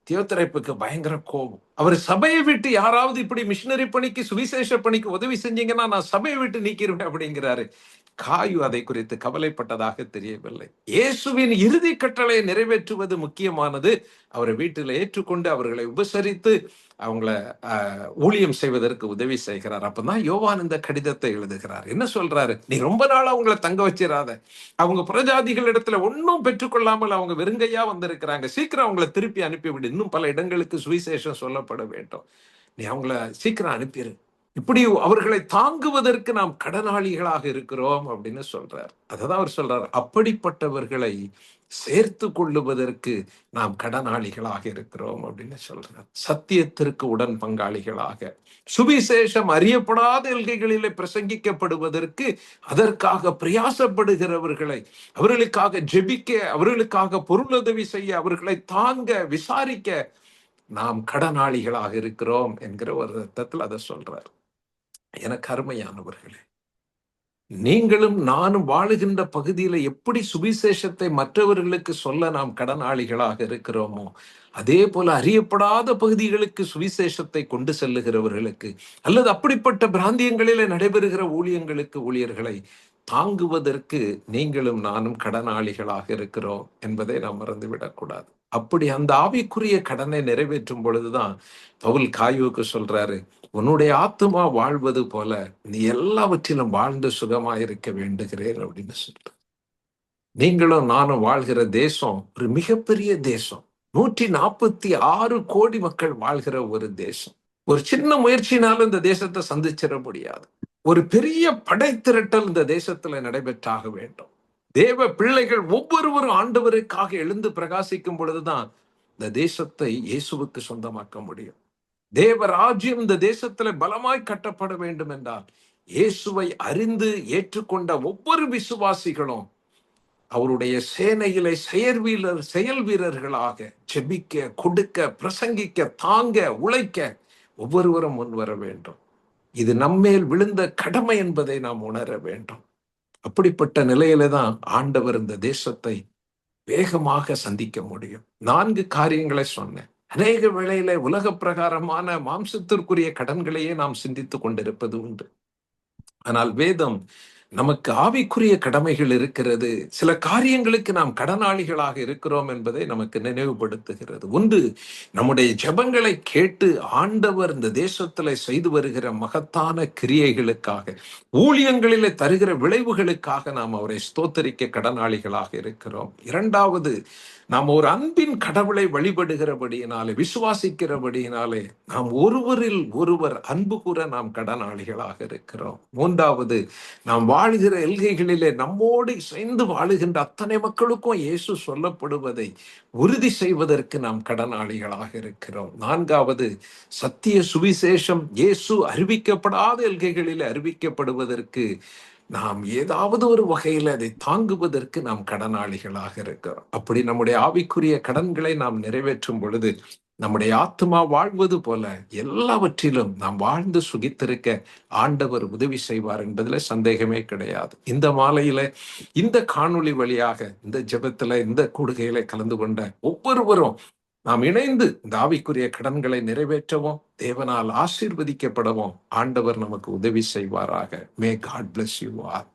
தியோத்திரேப்புக்கு பயங்கர கோபம். அவர் சபையை விட்டு யாராவது இப்படி மிஷினரி பணிக்கு, சுவிசேஷ பணிக்கு உதவி செஞ்சீங்கன்னா நான் சபையை விட்டு நீக்கிடுவேன் அப்படிங்கிறாரு. காயு அதை குறித்து கவலைப்பட்டதாக தெரியவில்லை. இயேசுவின் இறுதி கட்டளை நிறைவேற்றுவது முக்கியமானது. அவரை வீட்டில் ஏற்றுக்கொண்டு அவர்களை உபசரித்து அவங்கள ஊழியம் செய்வதற்கு உதவி செய்கிறார். அப்பதான் யோவான் இந்த கடிதத்தை எழுதுகிறார். என்ன சொல்றாரு? நீ ரொம்ப நாள் அவங்கள தங்க வச்சிடாத, அவங்க புறஜாதிகள் இடத்துல ஒன்னும் பெற்றுக்கொள்ளாமல் அவங்க வெறுங்கையா வந்திருக்கிறாங்க, சீக்கிரம் அவங்கள திருப்பி அனுப்பிவிடு, இன்னும் பல இடங்களுக்கு சுவிசேஷம் சொல்லப்பட வேண்டும், நீ அவங்கள சீக்கிரம் அனுப்பிடு. இப்படி அவர்களை தாங்குவதற்கு நாம் கடனாளிகளாக இருக்கிறோம் அப்படின்னு சொல்றார். அததான் அவர் சொல்றார், அப்படிப்பட்டவர்களை சேர்த்து கொள்ளுவதற்கு நாம் கடனாளிகளாக இருக்கிறோம் அப்படின்னு சொல்றார். சத்தியத்திற்கு உடன் பங்காளிகளாக, சுவிசேஷம் அறியப்படாத எல்கைகளிலே பிரசங்கிக்கப்படுவதற்கு அதற்காக பிரயாசப்படுகிறவர்களை, அவர்களுக்காக ஜெபிக்க, அவர்களுக்காக பொருளுதவி செய்ய, அவர்களை தாங்க, விசாரிக்க நாம் கடனாளிகளாக இருக்கிறோம் என்கிற ஒரு அர்த்தத்தில் அதை சொல்றார். எனக்கு அருமையானவர்களே, நீங்களும் நானும் வாழுகின்ற பகுதியில எப்படி சுவிசேஷத்தை மற்றவர்களுக்கு சொல்ல நாம் கடனாளிகளாக இருக்கிறோமோ, அதே போல அறியப்படாத பகுதிகளுக்கு சுவிசேஷத்தை கொண்டு செல்லுகிறவர்களுக்கு, அல்லது அப்படிப்பட்ட பிராந்தியங்களிலே நடைபெறுகிற ஊழியங்களுக்கு, ஊழியர்களை தாங்குவதற்கு நீங்களும் நானும் கடனாளிகளாக இருக்கிறோம் என்பதை நாம் மறந்துவிடக்கூடாது. அப்படி அந்த ஆவிக்குரிய கடனை நிறைவேற்றும் பொழுதுதான் பவுல் காயுவுக்கு சொல்றாரு, உன்னுடைய ஆத்துமா வாழ்வது போல நீ எல்லாவற்றிலும் வாழ்ந்து சுகமாயிருக்க வேண்டுகிறேன் அப்படின்னு சொல்ற. நீங்களும் நானும் வாழ்கிற தேசம் ஒரு மிகப்பெரிய தேசம். 146 கோடி மக்கள் வாழ்கிற ஒரு தேசம். ஒரு சின்ன முயற்சினாலும் இந்த தேசத்தை சந்திச்சிட முடியாது. ஒரு பெரிய படைத்திரட்டல் இந்த தேசத்துல நடைபெற்றாக வேண்டும். தேவ பிள்ளைகள் ஒவ்வொருவரும் ஆண்டவருக்காக எழுந்து பிரகாசிக்கும் பொழுதுதான் இந்த தேசத்தை இயேசுவுக்கு சொந்தமாக்க முடியும். தேவ ராஜ்யம் இந்த தேசத்துல பலமாய் கட்டப்பட வேண்டும் என்றால் இயேசுவை அறிந்து ஏற்றுக்கொண்ட ஒவ்வொரு விசுவாசிகளும் அவருடைய சேனையிலே செயல் வீரர்களாக ஜெபிக்க, கொடுக்க, பிரசங்கிக்க, தாங்க, உழைக்க ஒவ்வொருவரும் முன் வர வேண்டும். இது நம்மேல் விழுந்த கடமை என்பதை நாம் உணர வேண்டும். அப்படிப்பட்ட நிலையில தான் ஆண்டவர் இந்த தேசத்தை வேகமாக சந்திக்க முடியும். 4 காரியங்களை சொன்னேன். அநேக வேளையில உலக பிரகாரமான மாம்சத்திற்குரிய கடன்களையே நாம் சிந்தித்துக் கொண்டிருப்பது உண்டு. ஆனால் வேதம் நமக்கு ஆவிக்குரிய கடமைகள் இருக்கிறது. சில காரியங்களுக்கு நாம் கடனாளிகளாக இருக்கிறோம் என்பதை நமக்கு நினைவுபடுத்துகிறது. ஒன்று, நம்முடைய ஜெபங்களை கேட்டு ஆண்டவர் இந்த தேசத்துல செய்து வருகிற மகத்தான கிரியைகளுக்காக, ஊழியங்களிலே தருகிற விளைவுகளுக்காக நாம் அவரை ஸ்தோத்தரிக்க கடனாளிகளாக இருக்கிறோம். இரண்டாவது, நாம் ஒரு அன்பின் கடவுளை வழிபடுகிறபடியினாலே, விசுவாசிக்கிறபடியினாலே நாம் ஒருவரில் ஒருவர் அன்பு கூற நாம் கடனாளிகளாக இருக்கிறோம். மூன்றாவது, நாம் வாழ்கிற எல்கைகளிலே நம்மோடு இணைந்து வாழுகின்ற அத்தனை மக்களுக்கும் இயேசு சொல்லப்படுவதை உறுதி செய்வதற்கு நாம் கடனாளிகளாக இருக்கிறோம். நான்காவது, சத்திய சுவிசேஷம் இயேசு அறிவிக்கப்படாத எல்கைகளிலே அறிவிக்கப்படுவதற்கு நாம் ஏதாவது ஒரு வகையில் அதை தாங்குவதற்கு நாம் கடனாளிகளாக இருக்கிறோம். அப்படி நம்முடைய ஆவிக்குரிய கடன்களை நாம் நிறைவேற்றும் பொழுது நம்முடைய ஆத்மா வாழ்வது போல எல்லாவற்றிலும் நாம் வாழ்ந்து சுகித்திருக்க ஆண்டவர் உதவி செய்வார் என்பதுல சந்தேகமே கிடையாது. இந்த மாலையில இந்த காணொளி வழியாக இந்த ஜெபத்துல இந்த கூடுகையில கலந்து கொண்ட ஒவ்வொருவரும் நாம் இணைந்து இந்த ஆவிக்குரிய கடன்களை நிறைவேற்றவும் தேவனால் ஆசீர்வதிக்கப்படவும் ஆண்டவர் நமக்கு உதவி செய்வாராக. May God bless you all.